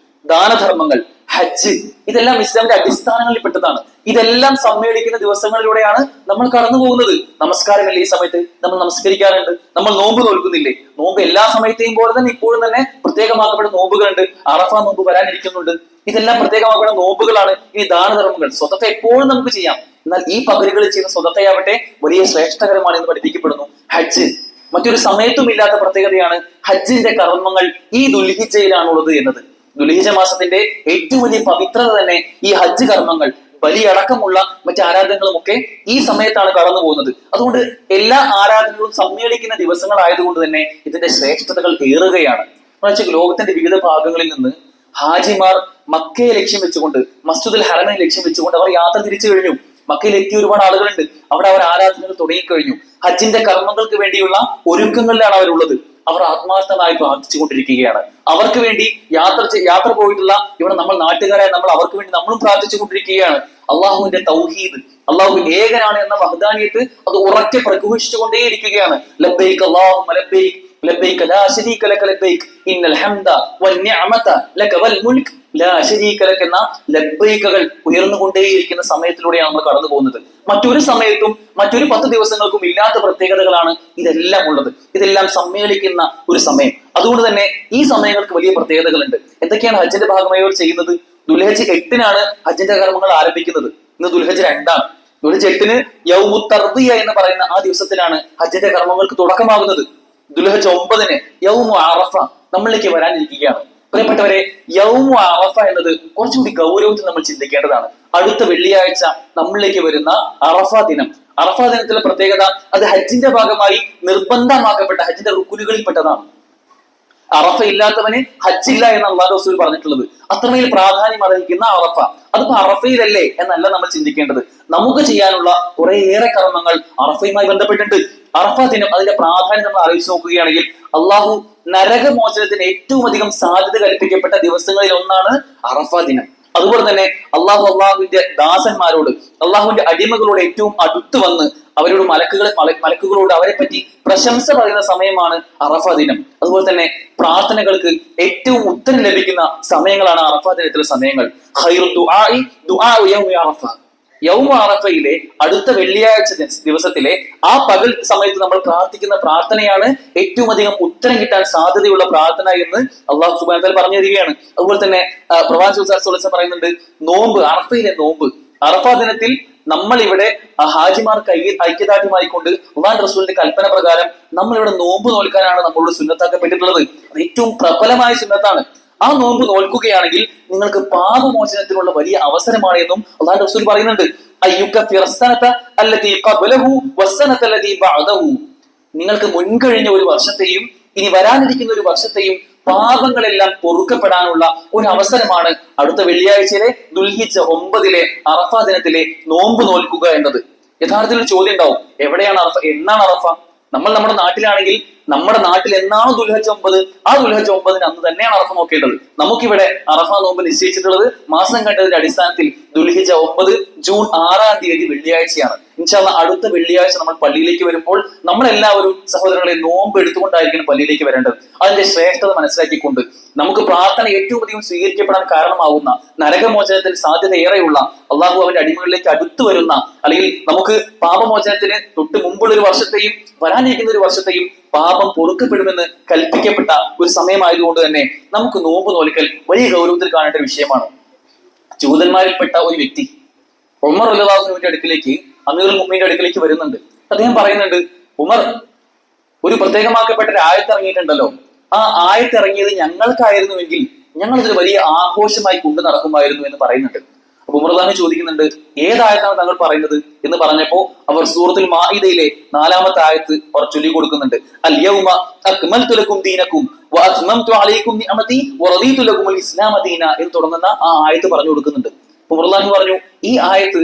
ദാനധർമ്മങ്ങൾ, ഹജ്ജ്. ഇതെല്ലാം ഇസ്ലാമിന്റെ അടിസ്ഥാനങ്ങളിൽ പെട്ടതാണ്. ഇതെല്ലാം സമ്മേളിക്കുന്ന ദിവസങ്ങളിലൂടെയാണ് നമ്മൾ കടന്നു പോകുന്നത്. നമസ്കാരമല്ലേ ഈ സമയത്ത് നമ്മൾ നമസ്കരിക്കാറുണ്ട്, നമ്മൾ നോമ്പ് നോൽക്കുന്നില്ലേ? നോമ്പ് എല്ലാ സമയത്തെയും പോലെ തന്നെ ഇപ്പോഴും തന്നെ പ്രത്യേകമാക്കപ്പെട്ട നോമ്പുകളുണ്ട്. അറഫ നോമ്പ് വരാനിരിക്കുന്നുണ്ട്. ഇതെല്ലാം പ്രത്യേകമാക്കപ്പെട്ട നോമ്പുകളാണ്. ഇനി ദാനധർമ്മങ്ങൾ, സ്വതത്ത എപ്പോഴും നമുക്ക് ചെയ്യാം. എന്നാൽ ഈ പകലുകളിൽ ചെയ്യുന്ന സ്വതത്തയാവട്ടെ വലിയ ശ്രേഷ്ഠകരമാണ് എന്ന് പഠിപ്പിക്കപ്പെടുന്നു. ഹജ്ജ്, മറ്റൊരു സമയത്തും ഇല്ലാത്ത പ്രത്യേകതയാണ് ഹജ്ജിന്റെ കർമ്മങ്ങൾ ഈ ദുൽഹിജ്ജയിലാണുള്ളത് എന്നത്. ദുൽഹിജ്ജ മാസത്തിന്റെ ഏറ്റവും വലിയ പവിത്രത തന്നെ ഈ ഹജ്ജ് കർമ്മങ്ങൾ, ബലിയടക്കമുള്ള മറ്റ് ആരാധനകളുമൊക്കെ ഈ സമയത്താണ് കടന്നു പോകുന്നത്. അതുകൊണ്ട് എല്ലാ ആരാധനകളും സമ്മേളിക്കുന്ന ദിവസങ്ങളായതുകൊണ്ട് തന്നെ ഇതിന്റെ ശ്രേഷ്ഠതകൾ ഏറുകയാണ്. ലോകത്തിന്റെ വിവിധ ഭാഗങ്ങളിൽ നിന്ന് ഹാജിമാർ മക്കയെ ലക്ഷ്യം വെച്ചുകൊണ്ട്, മസ്ജിദുൽ ഹറമിനെ ലക്ഷ്യം വെച്ചുകൊണ്ട് അവർ യാത്ര തിരിച്ചു കഴിഞ്ഞു. മക്കയിൽ എത്തിയ ഒരുപാട് ആളുകളുണ്ട്. അവിടെ അവർ ആരാധനകൾ തുടങ്ങിക്കഴിഞ്ഞു. ഹജ്ജിന്റെ കർമ്മങ്ങൾക്ക് വേണ്ടിയുള്ള ഒരുക്കങ്ങളിലാണ് അവരുള്ളത്. അവർ ആത്മാർത്ഥമായി പ്രാർത്ഥിച്ചുകൊണ്ടിരിക്കുകയാണ്. അവർക്ക് വേണ്ടി യാത്ര പോയിട്ടുള്ള ഇവിടെ നമ്മൾ നാട്ടുകാരായ നമ്മൾ അവർക്ക് വേണ്ടി നമ്മളും പ്രാർത്ഥിച്ചുകൊണ്ടിരിക്കുകയാണ്. അള്ളാഹുവിന്റെ തൗഹീദ്, അള്ളാഹു ഏകനാണ് എന്ന വഹദാനിയത്ത് അത് ഉറക്കെ പ്രഘോഷിച്ചുകൊണ്ടേയിരിക്കുകയാണ്. ലബ്ബൈക് അല്ലാഹുമ്മ ലബ്ബൈക് ലബ്ബൈക ലാ ശരീക ലക ലബ്ബൈക് ഇന്നൽ ഹംദ വന്നിഅമത ലക വൽ മുൽക് ലാ ശരീക ലക എന്ന ലബ്ബൈകകൾ ഉയർന്നുകൊണ്ടേയിരിക്കുന്ന സമയത്തിലൂടെയാണ് നമ്മൾ കടന്നു പോകുന്നത്. മറ്റൊരു സമയത്തും മറ്റൊരു 10 ദിവസങ്ങൾക്കും ഇല്ലാത്ത പ്രത്യേകതകളാണ് ഇതെല്ലാം ഉള്ളത്. ഇതെല്ലാം സമ്മേളിക്കുന്ന ഒരു സമയം. അതുകൊണ്ട് തന്നെ ഈ സമയങ്ങൾക്ക് വലിയ പ്രത്യേകതകളുണ്ട്. എന്തൊക്കെയാണ് ഹജ്ജിന്റെ ഭാഗമായി അവർ ചെയ്യുന്നത്? ദുൽഹജ്ജ് 8-നാണ് ഹജ്ജിന്റെ കർമ്മങ്ങൾ ആരംഭിക്കുന്നത്. ഇന്ന് ദുൽഹജ്ജ് 2-ആണ്. ദുൽഹജ്ജ് 8-ന് യൗമു തർബിയ എന്ന് പറയുന്ന ആ ദിവസത്തിലാണ് ഹജ്ജിന്റെ കർമ്മങ്ങൾക്ക് തുടക്കമാകുന്നത്. ദുൽഹജ്ജ് 9-ന് യൗമു അറഫ നമ്മളിലേക്ക് വരാനിരിക്കുകയാണ്. പ്രിയപ്പെട്ടവരെ, യൗമു അറഫ എന്നത് കുറച്ചുകൂടി ഗൗരവത്തിൽ നമ്മൾ ചിന്തിക്കേണ്ടതാണ്. അടുത്ത വെള്ളിയാഴ്ച നമ്മളിലേക്ക് വരുന്ന അറഫ ദിനം. അറഫ ദിനത്തിലെ പ്രത്യേകത അത് ഹജ്ജിന്റെ ഭാഗമായി നിർബന്ധമാക്കപ്പെട്ട ഹജ്ജിന്റെ റുക്കുനുകളിൽപ്പെട്ടതാണ്. അറഫ ഇല്ലാത്തവന് ഹജ്ജില്ല എന്ന് അല്ലാഹു റസൂൽ പറഞ്ഞിട്ടുള്ളത്. അത്രമേൽ പ്രാധാന്യം അർഹിക്കുന്ന അറഫ. അതിപ്പോ അറഫയിലല്ലേ എന്നല്ല നമ്മൾ ചിന്തിക്കേണ്ടത്. നമുക്ക് ചെയ്യാനുള്ള കുറേയേറെ കർമ്മങ്ങൾ അറഫയുമായി ബന്ധപ്പെട്ടിട്ടുണ്ട്. അറഫ ദിനം അതിന്റെ പ്രാധാന്യം നമ്മൾ ആലോചിച്ച് നോക്കുകയാണെങ്കിൽ അള്ളാഹു നരകമോചനത്തിന് ഏറ്റവും അധികം സാധ്യത കൽപ്പിക്കപ്പെട്ട ദിവസങ്ങളിൽ ഒന്നാണ് അറഫ ദിനം. അതുപോലെ തന്നെ അള്ളാഹുവിന്റെ ദാസന്മാരോട്, അള്ളാഹുവിന്റെ അടിമകളോട് ഏറ്റവും അടുത്ത് വന്ന് അവരോട് മലക്കുകളോട് അവരെ പറ്റി പ്രശംസ പറയുന്ന സമയമാണ് അറഫ ദിനം. അതുപോലെ തന്നെ പ്രാർത്ഥനകൾക്ക് ഏറ്റവും ഉത്തരം ലഭിക്കുന്ന സമയങ്ങളാണ് അറഫ ദിനത്തിലെ സമയങ്ങൾ. യൗമ അറഫയിലെ അടുത്ത വെള്ളിയാഴ്ച ദിവസത്തിലെ ആ പകൽ സമയത്ത് നമ്മൾ പ്രാർത്ഥിക്കുന്ന പ്രാർത്ഥനയാണ് ഏറ്റവും അധികം ഉത്തരം കിട്ടാൻ സാധ്യതയുള്ള പ്രാർത്ഥന എന്ന് അള്ളാഹു സുബ്ഹാനഹു വ തആല പറഞ്ഞു തരികയാണ്. അതുപോലെ തന്നെ പ്രവാചകൻ പറയുന്നുണ്ട്, നോമ്പ്, അറഫയിലെ നോമ്പ്. അറഫ ദിനത്തിൽ നമ്മൾ ഇവിടെ ഹാജിമാർക്ക് ഐക്യദാർഢ്യമായിക്കൊണ്ട് അല്ലാഹു റസൂലിന്റെ കൽപ്പന പ്രകാരം നമ്മൾ ഇവിടെ നോമ്പ് നോൽക്കാനാണ് നമ്മളോട് സുന്നത്താക്കപ്പെട്ടിട്ടുള്ളത്. അത് ഏറ്റവും പ്രബലമായ സുന്നത്താണ്. ആ നോമ്പ് നോൽക്കുകയാണെങ്കിൽ നിങ്ങൾക്ക് പാപമോചനത്തിനുള്ള വലിയ അവസരമാണ് എന്നും അല്ലാഹു റസൂൽ പറയുന്നുണ്ട്. നിങ്ങൾക്ക് മുൻകഴിഞ്ഞ ഒരു വർഷത്തെയും ഇനി വരാനിരിക്കുന്ന ഒരു വർഷത്തെയും പാപങ്ങളെല്ലാം പൊറുക്കപ്പെടാനുള്ള ഒരു അവസരമാണ് അടുത്ത വെള്ളിയാഴ്ചയിലെ ദുൽഹിജ്ജ 9-ലെ അറഫ ദിനത്തിലെ നോമ്പ് നോൽക്കുക എന്നത്. യഥാർത്ഥത്തിൽ ഒരു ചോദ്യം ഉണ്ടാവും, എവിടെയാണ് അറഫ, എന്നാണ് അറഫ? നമ്മുടെ നാട്ടിലാണെങ്കിൽ നമ്മുടെ നാട്ടിൽ എന്നാണ് ദുൽഹജ്ജ് 9, ആ ദുൽഹജ്ജ് 9-ന് അന്ന് തന്നെയാണ് അറഫ നോക്കേണ്ടത്. നമുക്കിവിടെ അറഫ നോമ്പ് നിശ്ചയിച്ചിട്ടുള്ളത് മാസം കണ്ടതിന്റെ അടിസ്ഥാനത്തിൽ ദുൽഹിജ്ജ 9 ജൂൺ 6-ാം തീയതി വെള്ളിയാഴ്ചയാണ്. ഇൻഷാ അല്ലാഹ് അടുത്ത വെള്ളിയാഴ്ച നമ്മൾ പള്ളിയിലേക്ക് വരുമ്പോൾ നമ്മളെല്ലാവരും സഹോദരങ്ങളെ നോമ്പ് എടുത്തുകൊണ്ടായിരിക്കണം പള്ളിയിലേക്ക് വരേണ്ടത്. അതിന്റെ ശ്രേഷ്ഠത മനസ്സിലാക്കിക്കൊണ്ട് നമുക്ക് പ്രാർത്ഥന ഏറ്റവും അധികം സ്വീകരിക്കപ്പെടാൻ കാരണമാവുന്ന, നരകമോചനത്തിന് സാധ്യത ഏറെയുള്ള, അള്ളാഹു അവന്റെ അടിമകളിലേക്ക് അടുത്തു വരുന്ന, അല്ലെങ്കിൽ നമുക്ക് പാപമോചനത്തിന് തൊട്ട് മുമ്പുള്ള ഒരു വർഷത്തെയും വരാനിരിക്കുന്ന ഒരു വർഷത്തെയും പാപം പൊറുക്കപ്പെടുമെന്ന് കൽപ്പിക്കപ്പെട്ട ഒരു സമയമായതുകൊണ്ട് തന്നെ നമുക്ക് നോമ്പ് നോൽക്കൽ വലിയ ഗൗരവത്തിൽ കാണേണ്ട വിഷയമാണ്. ജൂതന്മാരിൽപ്പെട്ട ഒരു വ്യക്തി ഉമർ റളിയല്ലാഹു അൻഹുവിന്റെ അടുക്കിലേക്ക്, അമീറുൽ മുഅ്മിനീന്റെ അടുക്കിലേക്ക് വരുന്നുണ്ട്. അദ്ദേഹം പറയുന്നുണ്ട്, ഉമർ, ഒരു പ്രത്യേകമാക്കപ്പെട്ട ഒരു ആയത്ത് ഇറങ്ങിയിട്ടുണ്ടല്ലോ, ആ ആയത്ത് ഇറങ്ങിയത് ഞങ്ങൾക്കായിരുന്നുവെങ്കിൽ ഞങ്ങൾ ഇതൊരു വലിയ ആഘോഷമായി കൊണ്ടു നടക്കുമായിരുന്നു എന്ന് പറയുന്നുണ്ട്. അപ്പൊ ഉമർ റളിയല്ലാഹു ചോദിക്കുന്നുണ്ട്, ഏതായത്താണ് താങ്കൾ പറയുന്നത് എന്ന് പറഞ്ഞപ്പോ അവർ സൂറത്തുൽ മാഇദയിലെ 4-ാമത്തെ ആയത്ത് അവർ ചൊല്ലി കൊടുക്കുന്നുണ്ട്. അൽ യൗമ അക്മൽതു ലക്കും ദീനക്കും വഅത്മംതു അലൈക്കും നിഅമതി വറദീതു ലക്കുമുൽ ഇസ്ലാമ ദീന എന്ന് തുടങ്ങുന്ന ആ ആയത്ത് പറഞ്ഞു കൊടുക്കുന്നുണ്ട്. ഉമർ റളിയല്ലാഹു പറഞ്ഞു, ഈ ആയത്ത്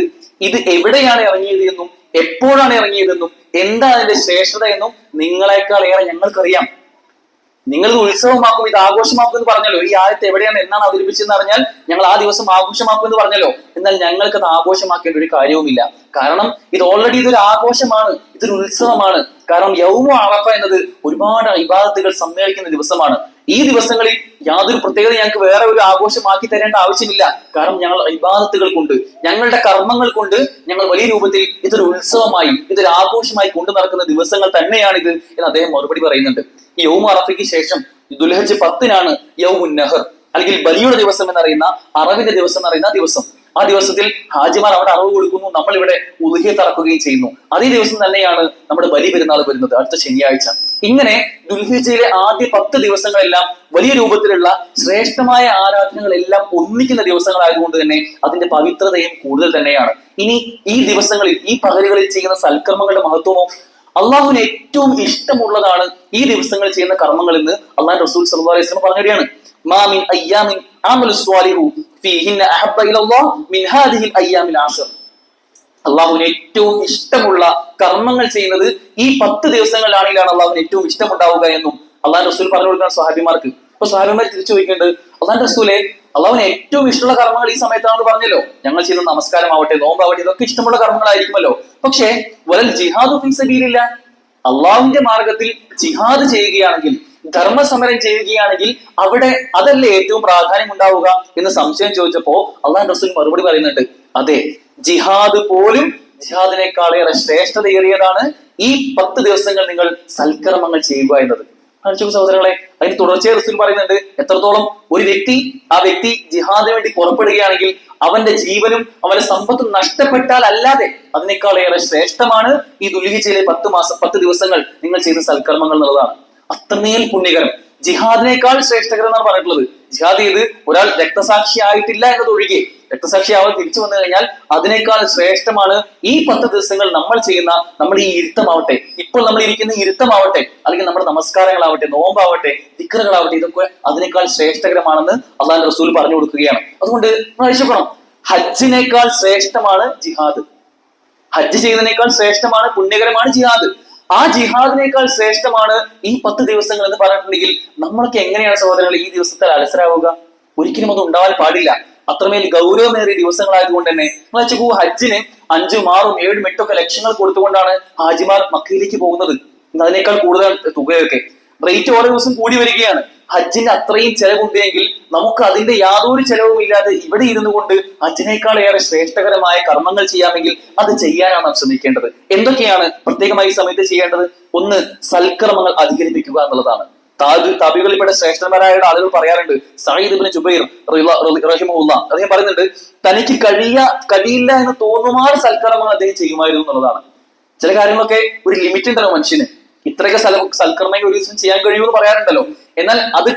ഇത് എവിടെയാണ് ഇറങ്ങിയത് എന്നും എപ്പോഴാണ് ഇറങ്ങിയതെന്നും എന്താണ് അതിന്റെ ശ്രേഷ്ഠത എന്നും നിങ്ങളെക്കാൾ ഏറെ ഞങ്ങൾക്കറിയാം. നിങ്ങൾ ഇത് ഉത്സവമാക്കും, ഇത് ആഘോഷമാക്കും എന്ന് പറഞ്ഞല്ലോ. ഈ ആയത്ത് എവിടെയാണ്, എന്നാണ് അവതരിപ്പിച്ചെന്ന് അറിഞ്ഞാൽ ഞങ്ങൾ ആ ദിവസം ആഘോഷമാക്കും എന്ന് പറഞ്ഞല്ലോ. എന്നാൽ ഞങ്ങൾക്ക് അത് ആഘോഷമാക്കേണ്ട ഒരു കാര്യവുമില്ല. കാരണം ഇത് ഓൾറെഡി ഇതൊരു ആഘോഷമാണ്, ഇതൊരു ഉത്സവമാണ്. കാരണം യൗമു അറഫ എന്നത് ഒരുപാട് ഇബാദത്തുകൾ സമ്മേളിക്കുന്ന ദിവസമാണ്. ഈ ദിവസങ്ങളിൽ യാതൊരു പ്രത്യേകത ഞങ്ങൾക്ക് വേറെ ഒരു ആഘോഷമാക്കി തരേണ്ട ആവശ്യമില്ല. കാരണം ഞങ്ങൾ ഇബാദത്തുകൾ കൊണ്ട്, ഞങ്ങളുടെ കർമ്മങ്ങൾ കൊണ്ട് ഞങ്ങൾ വലിയ രൂപത്തിൽ ഇതൊരു ഉത്സവമായി, ഇതൊരു ആഘോഷമായി കൊണ്ടു നടക്കുന്ന ദിവസങ്ങൾ തന്നെയാണിത് എന്ന് അദ്ദേഹം മറുപടി പറയുന്നുണ്ട്. ഈ യൗമു അറഫയ്ക്ക് ശേഷം ദുൽഹജ്ജ് 10-നാണ് യൗമുൻ നഹർ, അല്ലെങ്കിൽ ബലിയുടെ ദിവസം എന്നറിയുന്ന, അറവിന്റെ ദിവസം എന്നറിയുന്ന ദിവസം. ആ ദിവസത്തിൽ ഹാജിമാർ അവിടെ അറവ് കൊടുക്കുന്നു, നമ്മൾ ഇവിടെ ഉളുഹിയത്ത് അറക്കുകയും ചെയ്യുന്നു. അതേ ദിവസം തന്നെയാണ് നമ്മുടെ ബലി പെരുന്നാൾ വരുന്നത്, അടുത്ത ശനിയാഴ്ച. ഇങ്ങനെ ദുൽഹിജ്ജയിലെ ആദ്യ 10 ദിവസങ്ങളെല്ലാം വലിയ രൂപത്തിലുള്ള ശ്രേഷ്ഠമായ ആരാധനകളെല്ലാം ഒന്നിക്കുന്ന ദിവസങ്ങളായതുകൊണ്ട് തന്നെ അതിന്റെ പവിത്രതയും കൂടുതൽ തന്നെയാണ്. ഇനി ഈ ദിവസങ്ങളിൽ, ഈ പകലുകളിൽ ചെയ്യുന്ന സൽക്കർമ്മങ്ങളുടെ മഹത്വമോ, അള്ളാഹുവിന് ഏറ്റവും ഇഷ്ടമുള്ളതാണ് ഈ ദിവസങ്ങളിൽ ചെയ്യുന്ന കർമ്മങ്ങൾ എന്ന് അള്ളാഹു റസൂൽ സല്ലല്ലാഹു അലൈഹി വസല്ലം പറഞ്ഞിരിക്കുകയാണ്. മാ മിൻ അയ്യാമിൻ അമലു സ്വാലിഹു ഫീഹിന്ന അഹബ്ബ ഇലല്ലാഹ് മിൻ ഹാദിഹിൽ അയ്യാമിൽ ആശർ. അള്ളാഹുവിന് ഏറ്റവും ഇഷ്ടമുള്ള കർമ്മങ്ങൾ ചെയ്യുന്നത് ഈ 10 ദിവസങ്ങളിലാണെങ്കിലാണ് അള്ളാഹുവിന് ഏറ്റവും ഇഷ്ടമുണ്ടാവുക എന്നും അള്ളാഹു റസൂൽ പറഞ്ഞു കൊടുക്കുന്ന സ്വഹാബിമാർക്ക്. അപ്പൊ സ്വഹാബിമാർ തിരിച്ചു ചോദിക്കേണ്ടത്, അള്ളാഹു റസൂലെ, അള്ളാഹുവിന് ഏറ്റവും ഇഷ്ടമുള്ള കർമ്മങ്ങൾ ഈ സമയത്താണെന്ന് പറഞ്ഞല്ലോ, ഞങ്ങൾ ചെയ്യുന്ന നമസ്കാരമാവട്ടെ, നോമ്പാവട്ടെ, ഇതൊക്കെ ഇഷ്ടമുള്ള കർമ്മങ്ങളായിരിക്കുമല്ലോ. പക്ഷേ വലൽ ജിഹാദു ഫീ സബീലില്ല, അള്ളാഹുവിന്റെ മാർഗത്തിൽ ജിഹാദ് ചെയ്യുകയാണെങ്കിൽ, ധർമ്മസമരം ചെയ്യുകയാണെങ്കിൽ അവിടെ അതല്ലേ ഏറ്റവും പ്രാധാന്യം ഉണ്ടാവുക എന്ന് സംശയം ചോദിച്ചപ്പോ അള്ളാഹു റസൂൽ മറുപടി പറയുന്നുണ്ട്, അതെ, ജിഹാദ് പോലും ജിഹാദിനേക്കാളേറെ ശ്രേഷ്ഠതയേറിയതാണ് ഈ 10 ദിവസങ്ങൾ നിങ്ങൾ സൽക്കർമ്മങ്ങൾ ചെയ്യുക എന്നത്. സഹോദരങ്ങളെ, അതിന് തുടർച്ചയായി റസൂൽ പറയുന്നുണ്ട്, എത്രത്തോളം ഒരു വ്യക്തി, ആ വ്യക്തി ജിഹാദിന് വേണ്ടി പുറപ്പെടുകയാണെങ്കിൽ അവന്റെ ജീവനും അവന്റെ സമ്പത്തും നഷ്ടപ്പെട്ടാൽ അല്ലാതെ അതിനേക്കാളേറെ ശ്രേഷ്ഠമാണ് ഈ ദുൽഹിജ്ജയിലെ 10 ദിവസങ്ങൾ നിങ്ങൾ ചെയ്യുന്ന സൽക്കർമ്മങ്ങൾ എന്നുള്ളതാണ്. അത്രമേൽ പുണ്യകരം, ജിഹാദിനേക്കാൾ ശ്രേഷ്ഠകരം എന്നാണ് പറഞ്ഞിട്ടുള്ളത്. ജിഹാദ് ചെയ്ത് ഒരാൾ രക്തസാക്ഷി ആയിട്ടില്ല എന്നതൊഴികെ, രക്തസാക്ഷിയാവാൻ തിരിച്ചു വന്നു കഴിഞ്ഞാൽ അതിനേക്കാൾ ശ്രേഷ്ഠമാണ് ഈ 10 ദിവസങ്ങൾ നമ്മൾ ചെയ്യുന്ന, നമ്മുടെ ഈ ഇരുത്തമാവട്ടെ, ഇപ്പോൾ നമ്മൾ ഇരിക്കുന്ന ഇരുത്തമാവട്ടെ, അല്ലെങ്കിൽ നമ്മുടെ നമസ്കാരങ്ങളാവട്ടെ, നോമ്പാവട്ടെ, ദിക്റുകളാവട്ടെ, ഇതൊക്കെ അതിനേക്കാൾ ശ്രേഷ്ഠകരമാണെന്ന് അള്ളാഹു റസൂൽ പറഞ്ഞു കൊടുക്കുകയാണ്. അതുകൊണ്ട് നമ്മൾ ആവശ്യപ്പെടണം, ഹജ്ജിനേക്കാൾ ശ്രേഷ്ഠമാണ് ജിഹാദ്, ഹജ്ജ് ചെയ്യുന്നതിനേക്കാൾ ശ്രേഷ്ഠമാണ്, പുണ്യകരമാണ് ജിഹാദ്. ആ ജിഹാദിനേക്കാൾ ശ്രേഷ്ഠമാണ് ഈ 10 ദിവസങ്ങൾ എന്ന് പറഞ്ഞിട്ടുണ്ടെങ്കിൽ നമ്മളൊക്കെ എങ്ങനെയാണ് സഹോദരങ്ങൾ ഈ ദിവസത്തിൽ അലസരാവുക? ഒരിക്കലും അത് ഉണ്ടാവാൻ പാടില്ല. അത്രമേൽ ഗൗരവമേറിയ ദിവസങ്ങളായതുകൊണ്ട് തന്നെ നിങ്ങൾ ഹജ്ജിന് 5, 6, 7, 8 ലക്ഷങ്ങൾ കൊടുത്തുകൊണ്ടാണ് ഹാജിമാർ മക്കയിലേക്ക് പോകുന്നത്. അതിനേക്കാൾ കൂടുതൽ തുകയൊക്കെ റേറ്റ് ഓരോ ദിവസം കൂടി വരികയാണ്. ഹജ്ജിന് അത്രയും ചെലവുണ്ടെങ്കിൽ നമുക്ക് അതിന്റെ യാതൊരു ചെലവും ഇല്ലാതെ ഇവിടെ ഇരുന്നു കൊണ്ട് ഹജ്ജിനേക്കാൾ ഏറെ ശ്രേഷ്ഠകരമായ കർമ്മങ്ങൾ ചെയ്യാമെങ്കിൽ അത് ചെയ്യാനാണ് നാം ശ്രമിക്കേണ്ടത്. എന്തൊക്കെയാണ് പ്രത്യേകമായി ഈ സമയത്ത് ചെയ്യേണ്ടത്? ഒന്ന്, സൽക്കർമ്മങ്ങൾ അധികരിപ്പിക്കുക എന്നുള്ളതാണ്. താബികളിൽപ്പെട്ട ശ്രേഷ്ഠന്മാരായ ആളുകൾ പറയാറുണ്ട്, സഈദ് ഇബ്നു ജുബൈർ റഹിമഹുല്ലാ അദ്ദേഹം പറയുന്നുണ്ട്, തനിക്ക് കഴിയില്ല എന്ന് തോന്നുമാറ് സൽക്കർമ്മങ്ങൾ അദ്ദേഹം ചെയ്യുമായിരുന്നു എന്നുള്ളതാണ്. ചില കാര്യങ്ങളൊക്കെ ഒരു ലിമിറ്റ് ഉണ്ടല്ലോ മനുഷ്യന്, ഇത്രയൊക്കെ സൽക്കർമ്മങ്ങൾ ഒരു ദിവസം ചെയ്യാൻ കഴിയുമെന്ന് പറയാറുണ്ടല്ലോ. എന്നാൽ അത്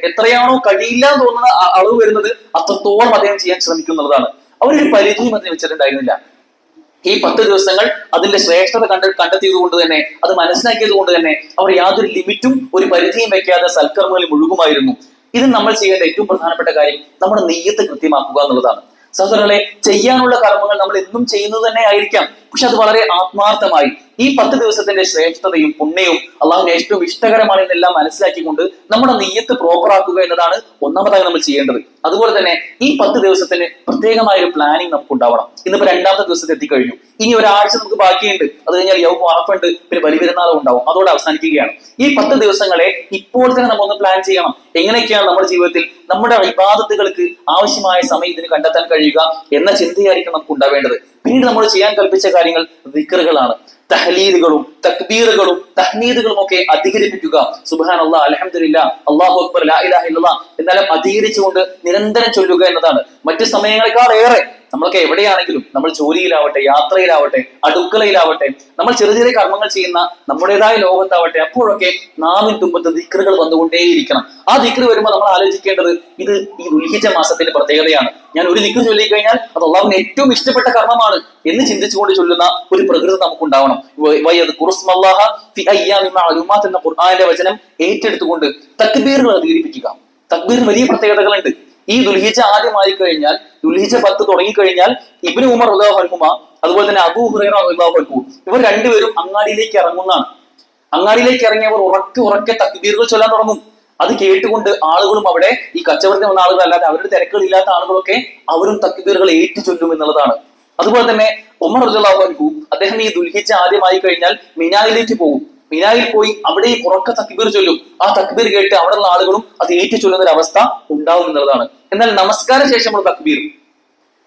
എത്രയാണോ കഴിയില്ല എന്ന് തോന്നുന്ന അളവ് വരുന്നത് അത്രത്തോളം അദ്ദേഹം ചെയ്യാൻ ശ്രമിക്കും എന്നുള്ളതാണ്. അവരൊരു പരിധിയും അതിന് വെച്ചിട്ടുണ്ടായിരുന്നില്ല. ഈ 10 ദിവസങ്ങൾ അതിന്റെ ശ്രേഷ്ഠത കണ്ടെത്തിയത് കൊണ്ട് തന്നെ, അത് മനസ്സിലാക്കിയത് കൊണ്ട് തന്നെ അവർ യാതൊരു ലിമിറ്റും ഒരു പരിധിയും വെക്കാതെ സൽക്കർമ്മങ്ങളിൽ മുഴുകുമായിരുന്നു. ഇത് നമ്മൾ ചെയ്യേണ്ട ഏറ്റവും പ്രധാനപ്പെട്ട കാര്യം നമ്മുടെ നിയ്യത്ത് കൃത്യമാക്കുക എന്നുള്ളതാണ്. സഹോദരങ്ങളെ, ചെയ്യാനുള്ള കർമ്മങ്ങൾ നമ്മൾ എന്നും ചെയ്യുന്നത് തന്നെ ആയിരിക്കാം, പക്ഷെ അത് വളരെ ആത്മാർത്ഥമായി ഈ 10 ദിവസത്തിന്റെ ശ്രേഷ്ഠതയും പുണ്യവും അള്ളാഹുവിന് ഏറ്റവും ഇഷ്ടകരമാണ് എന്നെല്ലാം മനസ്സിലാക്കിക്കൊണ്ട് നമ്മുടെ നിയ്യത്ത് പ്രോപ്പറാക്കുക എന്നതാണ് ഒന്നാമതായി നമ്മൾ ചെയ്യേണ്ടത്. അതുപോലെ തന്നെ ഈ 10 ദിവസത്തിന് പ്രത്യേകമായ ഒരു പ്ലാനിങ് നമുക്ക് ഉണ്ടാവണം. ഇന്നിപ്പോ 2ാമത്തെ ദിവസത്തിൽ എത്തിക്കഴിഞ്ഞു, ഇനി ഒരാഴ്ച നമുക്ക് ബാക്കിയുണ്ട്. അത് കഴിഞ്ഞാൽ യൗമു അറഫ ഉണ്ട്, പിന്നെ ബലിപെരുന്നാളും ഉണ്ടാവും, അതോടെ അവസാനിക്കുകയാണ്. ഈ 10 ദിവസങ്ങളെ ഇപ്പോൾ തന്നെ നമ്മളൊന്ന് പ്ലാൻ ചെയ്യണം. എങ്ങനെയൊക്കെയാണ് നമ്മുടെ ജീവിതത്തിൽ നമ്മുടെ ഇബാദത്തുകൾക്ക് ആവശ്യമായ സമയം ഇതിന് കണ്ടെത്താൻ കഴിയുക എന്ന ചിന്തയായിരിക്കും നമുക്ക് ഉണ്ടാവേണ്ടത്. പിന്നീട് നമ്മൾ ചെയ്യാൻ കൽപ്പിച്ച കാര്യങ്ങൾ ദിക്റുകളാണ്. തഹ്ലീലുകളും തക്ബീറുകളും തഹ്മീദുകളും ഒക്കെ അധികരിപ്പിക്കുക. സുബ്ഹാനല്ലാഹ്, അൽഹംദുലില്ലാഹ്, അല്ലാഹു അക്ബർ, ലാ ഇലാഹ ഇല്ലല്ലാഹ് എന്നെല്ലാം അധികരിച്ചുകൊണ്ട് നിരന്തരം ചൊല്ലുക എന്നതാണ്. മറ്റു സമയങ്ങളെക്കാൾ ഏറെ നമ്മളൊക്കെ എവിടെയാണെങ്കിലും, നമ്മൾ ജോലിയിലാവട്ടെ, യാത്രയിലാവട്ടെ, അടുക്കളയിലാവട്ടെ, നമ്മൾ ചെറിയ ചെറിയ കർമ്മങ്ങൾ ചെയ്യുന്ന നമ്മുടേതായ ലോകത്താവട്ടെ, അപ്പോഴൊക്കെ നാവിൻ തുമ്പത്ത് ദിക്റുകൾ വന്നുകൊണ്ടേയിരിക്കണം. ആ ദിക്റ് വരുമ്പോൾ നമ്മൾ ആലോചിക്കേണ്ടത്, ഇത് ഈ ദുൽഹിജ്ജ മാസത്തിന്റെ പ്രത്യേകതയാണ്. ഞാൻ ഒരു ദിക്റ് ചൊല്ലിക്കഴിഞ്ഞാൽ അത് അള്ളാഹുവിന് ഏറ്റവും ഇഷ്ടപ്പെട്ട കർമ്മമാണ് എന്ന് ചിന്തിച്ചുകൊണ്ട് ചൊല്ലുന്ന ഒരു പ്രകൃതി നമുക്കുണ്ടാവണം. എന്ന ഖുർആനിലെ വചനം ഏറ്റെടുത്തുകൊണ്ട് തക്ബീറുകൾ അധികരിപ്പിക്കുക. തക്ബീറിന് വലിയ പ്രത്യേകതകളുണ്ട്. ഈ ദുൽഹിജ്ജ ആദ്യമായി കഴിഞ്ഞാൽ, ദുൽഹിജ്ജ 10 തുടങ്ങിക്കഴിഞ്ഞാൽ ഇബ്നു ഉമർ റളിയല്ലാഹു അൻഹുമ അതുപോലെ തന്നെ അബൂ ഹുറൈറ റളിയല്ലാഹു അൻഹു ഇവർ രണ്ടുപേരും അങ്ങാടിയിലേക്ക് ഇറങ്ങുന്നതാണ്. അങ്ങാടിയിലേക്ക് ഇറങ്ങിയവർ ഉറക്കെ തക്ബീറുകൾ ചൊല്ലാൻ തുടങ്ങും. അത് കേട്ടുകൊണ്ട് ആളുകളും, അവിടെ ഈ കച്ചവടത്തിന് വന്ന ആളുകൾ അല്ലാതെ അവരുടെ തിരക്കുകളില്ലാത്ത ആളുകളൊക്കെ അവരും തക്ബീറുകൾ ഏറ്റു ചൊല്ലും എന്നുള്ളതാണ്. അതുപോലെ തന്നെ ഉമർ റളിയല്ലാഹു അൻഹു അദ്ദേഹം ഈ ദുൽഹിജ്ജ ആദ്യമായി കഴിഞ്ഞാൽ മിനായിലേക്ക് പോകും. മിനായിൽ പോയി അവിടെ ഉറക്ക തക്ബീർ ചൊല്ലും. ആ തക്ബീർ കേട്ട് അവിടെയുള്ള ആളുകളും അത് ഏറ്റു ചൊല്ലുന്ന ഒരു അവസ്ഥ ഉണ്ടാവും എന്നുള്ളതാണ്. എന്നാൽ നമസ്കാര ശേഷമുള്ള തക്ബീർ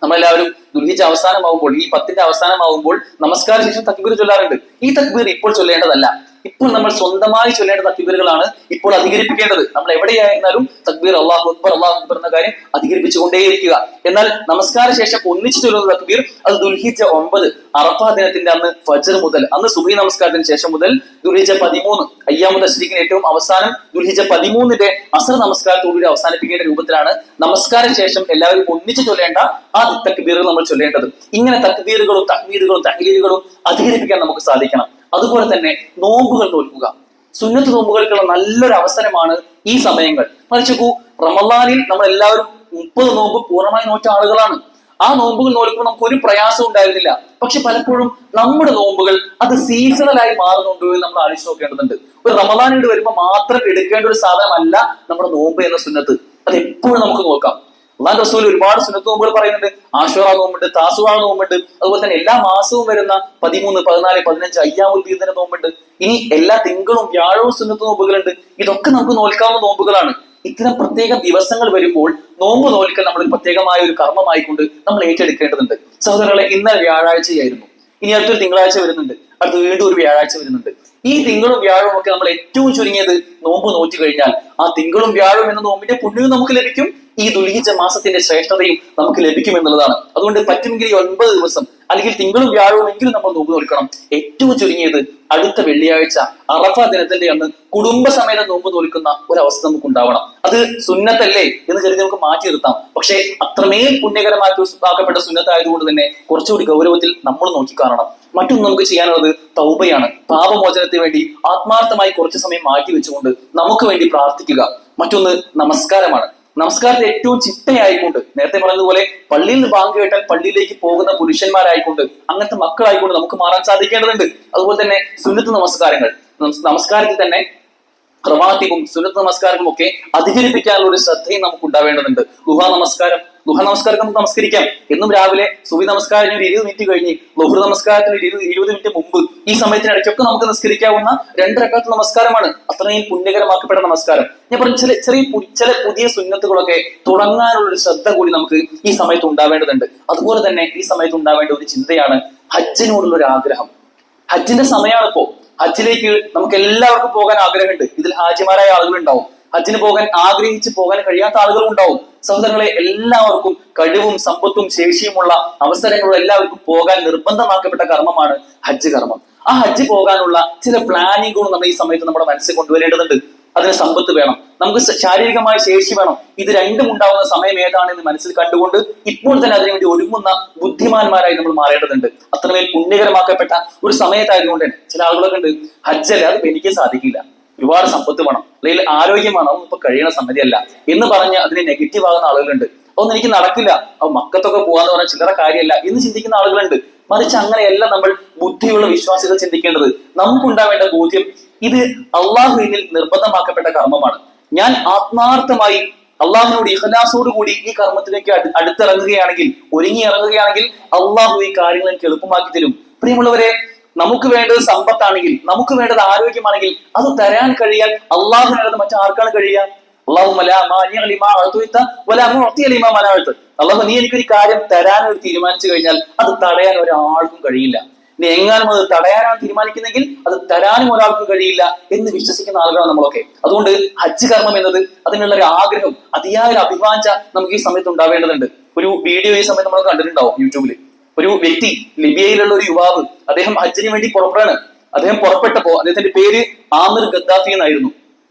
നമ്മളെല്ലാവരും ദുൽഹിജ്ജ അവസാനമാവുമ്പോൾ, ഈ 10ന്റെ അവസാനമാവുമ്പോൾ നമസ്കാര ശേഷം തക്ബീർ ചൊല്ലാറുണ്ട്. ഈ തക്ബീർ ഇപ്പോൾ ചൊല്ലേണ്ടതല്ല. ഇപ്പോൾ നമ്മൾ സ്വന്തമായി ചൊല്ലേണ്ട തക്ബീറുകളാണ് ഇപ്പോൾ അധികരിപ്പിക്കേണ്ടത്. നമ്മൾ എവിടെയായിരുന്നാലും തക്ബീർ അല്ലാഹു അക്ബർ എന്ന കാര്യം അധികരിപ്പിച്ചുകൊണ്ടേയിരിക്കുക. എന്നാൽ നമസ്കാര ശേഷം ഒന്നിച്ചു ചൊല്ലുന്ന തക്ബീർ അത് ദുൽഹിജ്ജ 9 അറഫാ ദിനത്തിന്റെ അന്ന് ഫജ്ർ മുതൽ, അന്ന് സുബഹി നമസ്കാരത്തിന് ശേഷം മുതൽ ദുൽഹിജ്ജ 13 അയ്യാമു തശ്രീഖിന് ഏറ്റവും അവസാനം ദുൽഹിജ്ജ 13ന്റെ അസ്ർ നമസ്കാരത്തോടുകൂടി അവസാനിപ്പിക്കേണ്ട രൂപത്തിലാണ് നമസ്കാര ശേഷം എല്ലാവരും ഒന്നിച്ചു ചൊല്ലേണ്ട ആ തക്ബീറുകൾ നമ്മൾ ചൊല്ലേണ്ടത്. ഇങ്ങനെ തക്ബീറുകളും തഹ്മീദുകളും തഹ്ലീലുകളും അധികരിപ്പിക്കാൻ നമുക്ക് സാധിക്കണം. അതുപോലെ തന്നെ നോമ്പുകൾ നോൽക്കുക. സുന്നത്ത് നോമ്പുകൾക്കുള്ള നല്ലൊരു അവസരമാണ് ഈ സമയങ്ങൾ. മറിച്ചു റമളാനിൽ നമ്മൾ എല്ലാവരും 30 നോമ്പ് പൂർണ്ണമായി നോറ്റ ആളുകളാണ്. ആ നോമ്പുകൾ നോക്കുമ്പോൾ നമുക്ക് ഒരു പ്രയാസം ഉണ്ടായിരുന്നില്ല. പക്ഷെ പലപ്പോഴും നമ്മുടെ നോമ്പുകൾ അത് സീസണലായി മാറുന്നുണ്ടോ എന്ന് നമ്മൾ ആലോചിച്ച് നോക്കേണ്ടതുണ്ട്. ഒരു റമളാനിൽ വരുമ്പോൾ മാത്രം എടുക്കേണ്ട ഒരു സാധനമല്ല നമ്മുടെ നോമ്പ് എന്ന സുന്നത്ത്. അത് എപ്പോഴും നമുക്ക് നോക്കാം. അല്ലാഹു റസൂൽ ഒരുപാട് സുന്നത്ത് നോമ്പുകൾ പറയുന്നുണ്ട്. ആശുറ നോമ്പുണ്ട്, താസുആ നോമ്പുണ്ട്, അതുപോലെ തന്നെ എല്ലാ മാസവും വരുന്ന 13, 14, 15 അയ്യാമുൽ ബീദിന്റെ നോമ്പുണ്ട്. ഇനി എല്ലാ തിങ്കളും വ്യാഴവും സുന്നത്ത് നോമ്പുകളുണ്ട്. ഇതൊക്കെ നമുക്ക് നോൽക്കാവുന്ന നോമ്പുകളാണ്. ഇത്തരം പ്രത്യേക ദിവസങ്ങൾ വരുമ്പോൾ നോമ്പ് നോൽക്കൽ നമ്മൾ പ്രത്യേകമായ ഒരു കർമ്മമായിക്കൊണ്ട് നമ്മൾ ഏറ്റെടുക്കേണ്ടതുണ്ട്. സഹോദരങ്ങളെ, ഇന്നലെ വ്യാഴാഴ്ചയായിരുന്നു. ഇനി അടുത്തൊരു തിങ്കളാഴ്ച വരുന്നുണ്ട്, അടുത്ത് വീണ്ടും ഒരു വ്യാഴാഴ്ച വരുന്നുണ്ട്. ഈ തിങ്കളും വ്യാഴവും ഒക്കെ നമ്മൾ ഏറ്റവും ചുരുങ്ങിയത് നോമ്പ് നോറ്റി കഴിഞ്ഞാൽ ആ തിങ്കളും വ്യാഴവും എന്ന നോമ്പിന്റെ പുണ്യവും നമുക്ക് ലഭിക്കും, ഈ ദുൽഹിജ്ജ മാസത്തിന്റെ ശ്രേഷ്ഠതയും നമുക്ക് ലഭിക്കും എന്നുള്ളതാണ്. അതുകൊണ്ട് പറ്റുമെങ്കിൽ ഈ 9 ദിവസം അല്ലെങ്കിൽ തിങ്കളും വ്യാഴവും എങ്കിലും നമ്മൾ നോമ്പ് നോൽക്കണം. ഏറ്റവും ചുരുങ്ങിയത് അടുത്ത വെള്ളിയാഴ്ച അറഫ ദിനത്തിന്റെ അന്ന് കുടുംബസമേതം നോമ്പ് നോൽക്കുന്ന ഒരവസ്ഥ നമുക്ക് ഉണ്ടാവണം. അത് സുന്നത്തല്ലേ എന്ന് കരുതി നമുക്ക് മാറ്റി നിർത്താം. പക്ഷേ അത്രമേൽ പുണ്യകരമാക്കപ്പെട്ട സുന്നത്തായതുകൊണ്ട് തന്നെ കുറച്ചുകൂടി ഗൗരവത്തിൽ നമ്മൾ നോക്കിക്കാണണം. മറ്റൊന്ന് നമുക്ക് ചെയ്യാനുള്ളത് തൗബയാണ്. പാപമോചനത്തിന് വേണ്ടി ആത്മാർത്ഥമായി കുറച്ചു സമയം മാറ്റി വെച്ചുകൊണ്ട് നമുക്ക് വേണ്ടി പ്രാർത്ഥിക്കുക. മറ്റൊന്ന് നമസ്കാരമാണ്. നമസ്കാരത്തിൽ ഏറ്റവും ചിട്ടയായിക്കൊണ്ട്, നേരത്തെ പറഞ്ഞതുപോലെ പള്ളിയിൽ നിന്ന് ബാങ്ക് കേട്ടാൽ പള്ളിയിലേക്ക് പോകുന്ന പുരുഷന്മാരായിക്കൊണ്ട്, അങ്ങനത്തെ മക്കളായിക്കൊണ്ട് നമുക്ക് മാറാൻ സാധിക്കേണ്ടതുണ്ട്. അതുപോലെ തന്നെ സുന്നത്ത് നമസ്കാരങ്ങൾ, നമസ്കാരത്തിൽ തന്നെ റവാത്തിബും സുന്നത്ത് നമസ്കാരങ്ങളും ഒക്കെ അധികരിപ്പിക്കാനുള്ള ഒരു ശ്രദ്ധയും നമുക്ക് ഉണ്ടാവേണ്ടതുണ്ട്. ദുഹാ നമസ്കാരം നമുക്ക് നമസ്കരിക്കാം. എന്നും രാവിലെ സുബഹി നമസ്കാരത്തിന് ഒരു 20 മിനിറ്റ് കഴിഞ്ഞ് ളുഹ്ർ നമസ്കാരത്തിന് 20 മിനിറ്റ് മുമ്പ് ഈ സമയത്തിനിടയ്ക്കൊക്കെ നമുക്ക് നിസ്കരിക്കാവുന്ന 2 റക്അത്ത് നമസ്കാരമാണ് അത്രയും പുണ്യകരമാക്കപ്പെട്ട നമസ്കാരം. ഞാൻ പറഞ്ഞ ചില പുതിയ സുന്നത്തുകളൊക്കെ തുടങ്ങാനുള്ള ഒരു ശ്രദ്ധ കൂടി നമുക്ക് ഈ സമയത്ത് ഉണ്ടാവേണ്ടതുണ്ട്. അതുപോലെ തന്നെ ഈ സമയത്ത് ഉണ്ടാവേണ്ട ഒരു ചിന്തയാണ് ഹജ്ജിനോടുള്ള ഒരു ആഗ്രഹം. ഹജ്ജിന്റെ സമയമാണ് ഇപ്പോ. ഹജ്ജിലേക്ക് നമുക്ക് എല്ലാവർക്കും പോകാൻ ആഗ്രഹമുണ്ട്. ഇതിൽ ഹാജിമാരായ ആളുകളുണ്ടാവും, ഹജ്ജിന് പോകാൻ ആഗ്രഹിച്ച് പോകാൻ കഴിയാത്ത ആളുകളും ഉണ്ടാവും. സഹോദരങ്ങളെ, എല്ലാവർക്കും കഴിവും സമ്പത്തും ശേഷിയുമുള്ള അവസരങ്ങളുള്ള എല്ലാവർക്കും പോകാൻ നിർബന്ധമാക്കപ്പെട്ട കർമ്മമാണ് ഹജ്ജ് കർമ്മം. ആ ഹജ്ജ് പോകാനുള്ള ചില പ്ലാനിങ്ങുകളും നമ്മൾ ഈ സമയത്ത് നമ്മുടെ മനസ്സിൽ കൊണ്ടുവരേണ്ടതുണ്ട്. അതിന് സമ്പത്ത് വേണം, നമുക്ക് ശാരീരികമായ ശേഷി വേണം. ഇത് രണ്ടും ഉണ്ടാവുന്ന സമയം ഏതാണെന്ന് മനസ്സിൽ കണ്ടുകൊണ്ട് ഇപ്പോൾ തന്നെ അതിനുവേണ്ടി ഒരുങ്ങുന്ന ബുദ്ധിമാന്മാരായി നമ്മൾ മാറേണ്ടതുണ്ട്. അത്രമേൽ പുണ്യകരമാക്കപ്പെട്ട ഒരു സമയത്തായതുകൊണ്ട് തന്നെ ചില ആളുകളൊക്കെ ഉണ്ട്, ഹജ്ജല്ല അത് എനിക്ക് സാധിക്കില്ല, ഒരുപാട് സമ്പത്ത് വേണം, അല്ലെങ്കിൽ ആരോഗ്യം വേണം, അതൊന്നും ഇപ്പൊ കഴിയണ സംഗതിയല്ല എന്ന് പറഞ്ഞ് അതിനെ നെഗറ്റീവ് ആകുന്ന ആളുകളുണ്ട്. അതൊന്നും എനിക്ക് നടക്കില്ല, അപ്പൊ മക്കത്തൊക്കെ പോവാന്ന് പറഞ്ഞാൽ ചില്ലറ കാര്യമല്ല എന്ന് ചിന്തിക്കുന്ന ആളുകളുണ്ട്. മറിച്ച് അങ്ങനെയല്ല നമ്മൾ ബുദ്ധിയുള്ള വിശ്വാസികൾ ചിന്തിക്കേണ്ടത്. നമുക്കുണ്ടാവേണ്ട ബോധ്യം ഇത് അള്ളാഹുവിനിൽ നിർബന്ധമാക്കപ്പെട്ട കർമ്മമാണ്. ഞാൻ ആത്മാർത്ഥമായി അള്ളാഹുവിനോട് ഇഖ്ലാസോട് കൂടി ഈ കർമ്മത്തിലേക്ക് അടുത്തിറങ്ങുകയാണെങ്കിൽ, ഒരുങ്ങി ഇറങ്ങുകയാണെങ്കിൽ അള്ളാഹു ഈ കാര്യങ്ങൾ എനിക്ക് എളുപ്പമാക്കി തരും. പ്രിയമുള്ളവരെ, നമുക്ക് വേണ്ടത് സമ്പത്താണെങ്കിൽ, നമുക്ക് വേണ്ടത് ആരോഗ്യമാണെങ്കിൽ അത് തരാൻ കഴിയാൻ അള്ളാഹുവിനല്ലാതെ മറ്റാർക്കാണ് കഴിയുക? അള്ളാഹു നീ എനിക്കൊരു കാര്യം തരാനൊരു തീരുമാനിച്ചു കഴിഞ്ഞാൽ അത് തടയാൻ ഒരാൾക്കും കഴിയില്ല. നീ എങ്ങാനും അത് തടയാനാണ് തീരുമാനിക്കുന്നെങ്കിൽ അത് തരാനും ഒരാൾക്കും കഴിയില്ല എന്ന് വിശ്വസിക്കുന്ന ആളുകളാണ് നമ്മളൊക്കെ. അതുകൊണ്ട് ഹജ്ജ് കർമ്മം എന്നത് അതിനുള്ള ഒരു ആഗ്രഹം, അതിയായ ഒരു അഭിവാഞ്ച നമുക്ക് ഈ സമയത്ത് ഉണ്ടാവേണ്ടതുണ്ട്. ഒരു വീഡിയോ ഈ സമയത്ത് നമ്മൾ കണ്ടിട്ടുണ്ടാവും യൂട്യൂബിൽ. ഒരു വ്യക്തി, ലിബിയയിലുള്ള ഒരു യുവാവ്, അദ്ദേഹം ഹജ്ജിന് വേണ്ടി പുറപ്പെടാണ്. അദ്ദേഹം പുറപ്പെട്ടപ്പോ അദ്ദേഹത്തിന്റെ പേര് ആമിർ ഗദ്ദാഫി എന്നായിരുന്നു.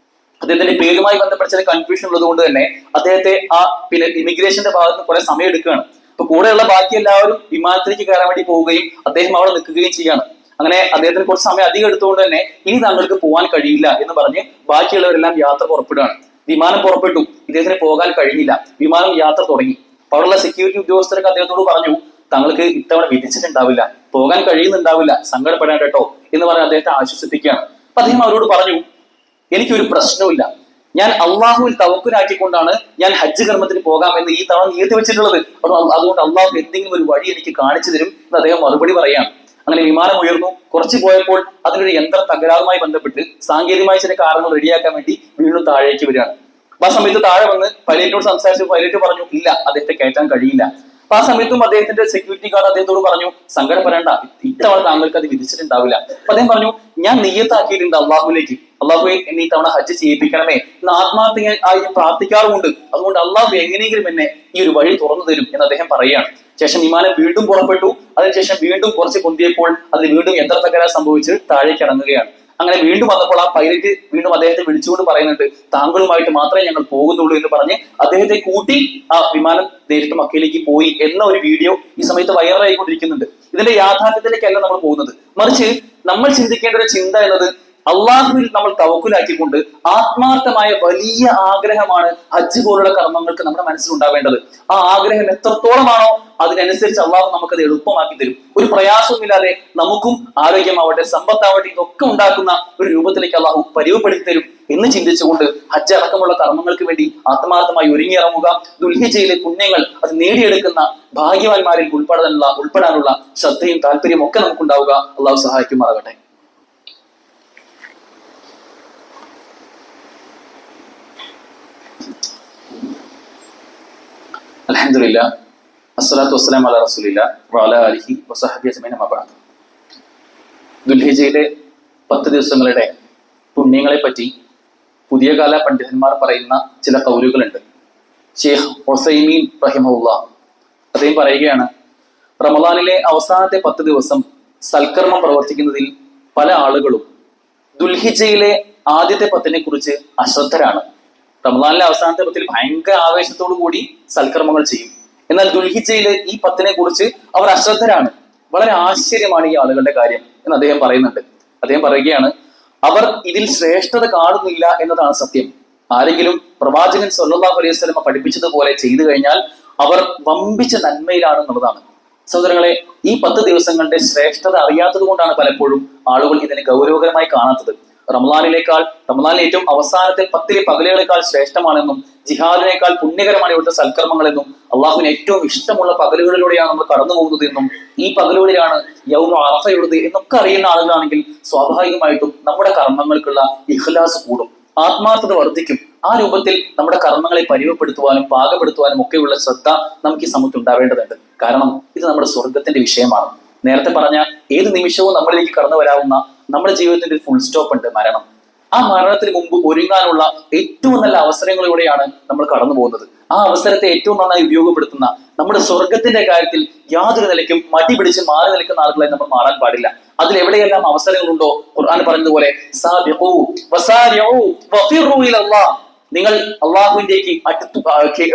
അദ്ദേഹത്തിന്റെ പേരുമായി ബന്ധപ്പെട്ട ചില കൺഫ്യൂഷൻ ഉള്ളത് കൊണ്ട് തന്നെ അദ്ദേഹത്തെ ഇമിഗ്രേഷന്റെ ഭാഗത്ത് കുറെ സമയം എടുക്കുകയാണ്. അപ്പൊ കൂടെയുള്ള ബാക്കി എല്ലാവരും വിമാനത്തിലേക്ക് കയറാൻ വേണ്ടി പോവുകയും അദ്ദേഹം അവിടെ നിൽക്കുകയും ചെയ്യാണ്. അങ്ങനെ അദ്ദേഹത്തിന് കുറച്ച് സമയം അധികം എടുത്തുകൊണ്ട് തന്നെ ഇനി താങ്കൾക്ക് പോകാൻ കഴിയില്ല എന്ന് പറഞ്ഞ് ബാക്കിയുള്ളവരെല്ലാം യാത്ര പുറപ്പെടുകയാണ്. വിമാനം പുറപ്പെട്ടു, ഇദ്ദേഹത്തിന് പോകാൻ കഴിഞ്ഞില്ല. വിമാനം യാത്ര തുടങ്ങി. അപ്പൊ അവിടെയുള്ള സെക്യൂരിറ്റി ഉദ്യോഗസ്ഥരൊക്കെ അദ്ദേഹത്തോട് പറഞ്ഞു, താങ്കൾക്ക് ഇത്തവണ വിധിച്ചിട്ടുണ്ടാവില്ല, പോകാൻ കഴിയുന്നുണ്ടാവില്ല, സങ്കടപ്പെടാൻ കേട്ടോ എന്ന് പറഞ്ഞ് അദ്ദേഹത്തെ ആശ്വസിപ്പിക്കുകയാണ്. അപ്പൊ അദ്ദേഹം അവരോട് പറഞ്ഞു, എനിക്കൊരു പ്രശ്നവുമില്ല, ഞാൻ അള്ളാഹുവിൽ തവക്കുലാക്കിക്കൊണ്ടാണ് ഞാൻ ഹജ്ജ് കർമ്മത്തിന് പോകാമെന്ന് ഈ തവണ നിയതി വെച്ചിട്ടുള്ളത്. അതുകൊണ്ട് അള്ളാഹു എന്തെങ്കിലും ഒരു വഴി എനിക്ക് കാണിച്ചു തരും എന്ന് അദ്ദേഹം മറുപടി പറയാണ്. അങ്ങനെ വിമാനം ഉയർന്നു. കുറച്ച് പോയപ്പോൾ അതിനൊരു യന്ത്ര തകരാറുമായി ബന്ധപ്പെട്ട് സാങ്കേതികമായ ചില കാരണങ്ങൾ റെഡിയാക്കാൻ വേണ്ടി വീണ്ടും താഴേക്ക് വരികയാണ്. ആ സമയത്ത് താഴെ വന്ന് പൈലറ്റിനോട് സംസാരിച്ചു. പൈലറ്റ് പറഞ്ഞു, ഇല്ല, അദ്ദേഹത്തെ കയറ്റാൻ കഴിയില്ല. അപ്പൊ ആ സമയത്തും അദ്ദേഹത്തിന്റെ സെക്യൂരിറ്റി ഗാർഡ് അദ്ദേഹത്തോട് പറഞ്ഞു, സങ്കടപ്പെടേണ്ട, ഇത്തവണ താങ്കൾക്ക് അത് വിധിച്ചിട്ടുണ്ടാവില്ല. അപ്പൊ അദ്ദേഹം പറഞ്ഞു, ഞാൻ നിയ്യത്താക്കിയിട്ടുണ്ട് അള്ളാഹുലേക്ക്, അള്ളാഹുവെ എന്നെ ഈ തവണ ഹജ്ജ് ചെയ്യിപ്പിക്കണമേ എന്ന് ആത്മാർത്ഥമായി പ്രാർത്ഥിക്കാറുമുണ്ട്. അതുകൊണ്ട് അള്ളാഹു എങ്ങനെയെങ്കിലും എന്നെ ഈ ഒരു വഴി തുറന്നു തരും എന്ന് അദ്ദേഹം പറയുകയാണ്. ശേഷം വിമാനം വീണ്ടും പുറപ്പെട്ടു. അതിനുശേഷം വീണ്ടും കുറച്ച് പൊന്തിയപ്പോൾ അതിൽ വീണ്ടും യന്ത്രത്തകരാർ സംഭവിച്ച് താഴേക്ക് ഇറങ്ങുകയാണ്. അങ്ങനെ വീണ്ടും വന്നപ്പോൾ ആ പൈലറ്റ് വീണ്ടും അദ്ദേഹത്തെ വിളിച്ചുകൊണ്ട് പറയുന്നുണ്ട്, താങ്കളുമായിട്ട് മാത്രമേ ഞങ്ങൾ പോകുന്നുള്ളൂ എന്ന് പറഞ്ഞ് അദ്ദേഹത്തെ കൂട്ടി ആ വിമാനം നേരിട്ട് മക്കയിലേക്ക് പോയി എന്ന ഒരു വീഡിയോ ഈ സമയത്ത് വൈറലായിക്കൊണ്ടിരിക്കുന്നുണ്ട്. ഇതിന്റെ യാഥാർത്ഥ്യത്തിലേക്കല്ല നമ്മൾ പോകുന്നത്, മറിച്ച് നമ്മൾ ചിന്തിക്കേണ്ട ഒരു ചിന്ത എന്നത് അള്ളാഹുവിൽ നമ്മൾ തവക്കുലാക്കിക്കൊണ്ട് ആത്മാർത്ഥമായ വലിയ ആഗ്രഹമാണ് ഹജ്ജ് പോലുള്ള കർമ്മങ്ങൾക്ക് നമ്മുടെ മനസ്സിലുണ്ടാവേണ്ടത്. ആ ആഗ്രഹം എത്രത്തോളമാണോ അതിനനുസരിച്ച് അള്ളാഹു നമുക്കത് എളുപ്പമാക്കി തരും. ഒരു പ്രയാസവുമില്ലാതെ നമുക്കും ആരോഗ്യമാവട്ടെ സമ്പത്താവട്ടെ ഇതൊക്കെ ഉണ്ടാക്കുന്ന ഒരു രൂപത്തിലേക്ക് അള്ളാഹു പരിവപ്പെടുത്തി തരും എന്ന് ചിന്തിച്ചുകൊണ്ട് ഹജ്ജ് അടക്കമുള്ള കർമ്മങ്ങൾക്ക് വേണ്ടി ആത്മാർത്ഥമായി ഒരുങ്ങിയിറങ്ങുക. ദുൽഹിജ്ജയിലെ പുണ്യങ്ങൾ അത് നേടിയെടുക്കുന്ന ഭാഗ്യവാന്മാരിൽ ഉൾപ്പെടാനുള്ള ശ്രദ്ധയും താല്പര്യവും ഒക്കെ നമുക്കുണ്ടാവുക. അള്ളാഹു സഹായിക്കുമാറാകട്ടെ. അൽഹംദുലില്ലാഹ് അസ്സലാത്തു വസ്സലാമു അലാ റസൂലില്ലാഹ് വഅലാ ആലിഹി വസഹ്ബിഹി അജ്മഈൻ അമ്മാ ബഅദ്. ദുൽഹിജ്ജയിലെ 10 ദിവസങ്ങളുടെ പുണ്യങ്ങളെ പറ്റി പുതിയ കാല പണ്ഡിതന്മാർ പറയുന്ന ചില കൗലുകളുണ്ട്. ഷെയ്ഖ് ഉസൈമീൻ റഹിമഹുല്ലാഹ് അദ്ദേഹം പറയുകയാണ്, റമളാനിലെ അവസാനത്തെ 10 ദിവസം സൽക്കർമ്മം പ്രവർത്തിക്കുന്നതിൽ പല ആളുകളും ദുൽഹിജ്ജയിലെ ആദ്യത്തെ 10 കുറിച്ച് അശ്രദ്ധരാണ്. റമളാനിലെ അവസാനത്തെ 10 ഭയങ്കര ആവേശത്തോടു കൂടി സൽക്കർമ്മങ്ങൾ ചെയ്യും. എന്നാൽ ദുൽഹിജ്ജയിലെ ഈ 10 കുറിച്ച് അവർ അശ്രദ്ധരാണ്. വളരെ ആശ്ചര്യമാണ് ഈ ആളുകളുടെ കാര്യം എന്ന് അദ്ദേഹം പറയുന്നുണ്ട്. അദ്ദേഹം പറയുകയാണ്, അവർ ഇതിൽ ശ്രേഷ്ഠത കാണുന്നില്ല എന്നതാണ് സത്യം. ആരെങ്കിലും പ്രവാചകൻ സ്വല്ലല്ലാഹു അലൈഹി വസല്ലം പഠിപ്പിച്ചതുപോലെ ചെയ്തു കഴിഞ്ഞാൽ അവർ വമ്പിച്ച നന്മയിലാണ് എന്നുള്ളതാണ്. സഹോദരങ്ങളെ, ഈ 10 ദിവസങ്ങളുടെ ശ്രേഷ്ഠത അറിയാത്തത് കൊണ്ടാണ് പലപ്പോഴും ആളുകൾ ഇതിനെ ഗൗരവകരമായി കാണാത്തത്. റമളാനിലെ ഏറ്റവും അവസാനത്തെ 10 പകലുകളെക്കാൾ ശ്രേഷ്ഠമാണെന്നും ജിഹാദിനേക്കാൾ പുണ്യകരമാണ് ഇവിടുത്തെ സൽക്കർമ്മങ്ങളെന്നും അള്ളാഹുവിന് ഏറ്റവും ഇഷ്ടമുള്ള പകലുകളിലൂടെയാണ് നമ്മൾ കടന്നു പോകുന്നത് എന്നും ഈ പകലുകളിലാണ് യൗമ അറഫയുള്ളത് എന്നൊക്കെ അറിയുന്ന ആളുകളാണെങ്കിൽ സ്വാഭാവികമായിട്ടും നമ്മുടെ കർമ്മങ്ങൾക്കുള്ള ഇഖ്ലാസ് കൂടും, ആത്മാർത്ഥത വർദ്ധിക്കും. ആ രൂപത്തിൽ നമ്മുടെ കർമ്മങ്ങളെ പരിവപ്പെടുത്തുവാനും പാകപ്പെടുത്തുവാനും ഒക്കെയുള്ള ശ്രദ്ധ നമുക്ക് ഈ സമയത്ത് ഉണ്ടാവേണ്ടതുണ്ട്. കാരണം ഇത് നമ്മുടെ സ്വർഗത്തിന്റെ വിഷയമാണ്. നേരത്തെ പറഞ്ഞ ഏത് നിമിഷവും നമ്മളിലേക്ക് കടന്നു വരാവുന്ന നമ്മുടെ ജീവിതത്തിന്റെ ഒരു ഫുൾ സ്റ്റോപ്പ് ഉണ്ട്, മരണം. ആ മരണത്തിന് മുമ്പ് ഒരുങ്ങാനുള്ള ഏറ്റവും നല്ല അവസരങ്ങളിലൂടെയാണ് നമ്മൾ കടന്നു പോകുന്നത്. ആ അവസരത്തെ ഏറ്റവും നന്നായി ഉപയോഗപ്പെടുത്തുന്ന നമ്മുടെ സ്വർഗത്തിന്റെ കാര്യത്തിൽ യാതൊരു നിലയ്ക്കും മടി പിടിച്ച് മാറി നിൽക്കുന്ന ആളുകളെ നമ്മൾ മാറാൻ പാടില്ല. അതിൽ എവിടെയെല്ലാം അവസരങ്ങളുണ്ടോ ഖുർആൻ പറഞ്ഞതുപോലെ സാബിഖൂ വസാരിഊ വഫിറൂ ഇലല്ലാഹ്, നിങ്ങൾ അള്ളാഹുവിലേക്ക്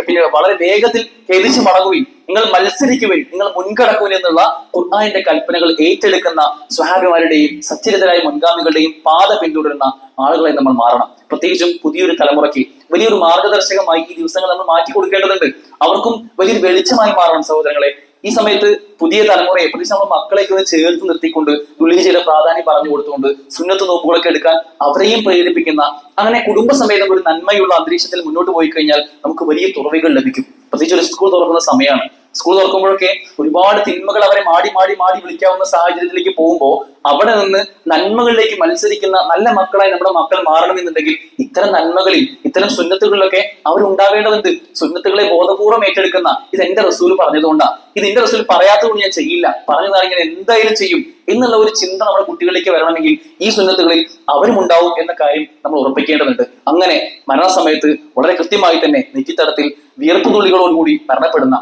പിന്നെ വളരെ വേഗത്തിൽ ഖേദിച്ച് മടങ്ങുകയും നിങ്ങൾ മത്സരിക്കുകയും നിങ്ങൾ മുൻകടക്കുകയും എന്നുള്ള ഖുർആനിന്റെ കൽപ്പനകൾ ഏറ്റെടുക്കുന്ന സ്വഹാബിമാരുടെയും സച്ചരിതരായ മുൻഗാമികളുടെയും പാത പിന്തുടരുന്ന ആളുകളെ നമ്മൾ മാറണം. പ്രത്യേകിച്ചും പുതിയൊരു തലമുറയ്ക്ക് വലിയൊരു മാർഗദർശകമായി ഈ ദിവസങ്ങൾ നമ്മൾ മാറ്റി കൊടുക്കേണ്ടതുണ്ട്. അവർക്കും വലിയൊരു വെളിച്ചമായി മാറണം സഹോദരങ്ങളെ. ഈ സമയത്ത് പുതിയ തലമുറയെ പ്രത്യേകിച്ച് നമ്മൾ മക്കളെയൊക്കെ ഒന്ന് ചേർത്ത് നിർത്തിക്കൊണ്ട് ദുൽഹിജ്ജയുടെ പ്രാധാന്യം പറഞ്ഞു കൊടുത്തുകൊണ്ട് സുന്നത്ത് നോമ്പുകളൊക്കെ എടുക്കാൻ അവരെയും പ്രേരിപ്പിക്കുന്ന അങ്ങനെ കുടുംബസമേതം ഒരു നന്മയുള്ള അന്തരീക്ഷത്തിൽ മുന്നോട്ട് പോയി കഴിഞ്ഞാൽ നമുക്ക് വലിയ തുറവികൾ ലഭിക്കും. പ്രത്യേകിച്ച് ഒരു സ്കൂൾ തുറക്കുന്ന സമയമാണ്. സ്കൂൾ തുറക്കുമ്പോഴൊക്കെ ഒരുപാട് തിന്മകൾ അവരെ മാടി മാടി മാടി വിളിക്കാവുന്ന സാഹചര്യത്തിലേക്ക് പോകുമ്പോൾ അവിടെ നിന്ന് നന്മകളിലേക്ക് മത്സരിക്കുന്ന നല്ല മക്കളായി നമ്മുടെ മക്കൾ മാറണമെന്നുണ്ടെങ്കിൽ ഇത്തരം നന്മകളിൽ ഇത്തരം സുന്നത്തുകളിലൊക്കെ അവരുണ്ടാവേണ്ടതുണ്ട്. സുന്നത്തുകളെ ബോധപൂർവ്വം ഏറ്റെടുക്കുന്ന ഇത് എന്റെ റസൂൽ പറഞ്ഞതുകൊണ്ടാണ്, ഇത് എന്റെ റസൂൽ പറയാത്തതുകൊണ്ട് ഞാൻ ചെയ്യില്ല, പറഞ്ഞതാണ് ഇങ്ങനെ എന്തായാലും ചെയ്യും എന്നുള്ള ഒരു ചിന്ത നമ്മുടെ കുട്ടികളിലേക്ക് വരണമെങ്കിൽ ഈ സുന്നത്തുകളിൽ അവരും ഉണ്ടാവും എന്ന കാര്യം നമ്മൾ ഉറപ്പിക്കേണ്ടതുണ്ട്. അങ്ങനെ മരണസമയത്ത് വളരെ കൃത്യമായി തന്നെ നെറ്റിത്തടത്തിൽ വിയർപ്പുതുള്ളികളോടുകൂടി മരണപ്പെടുന്ന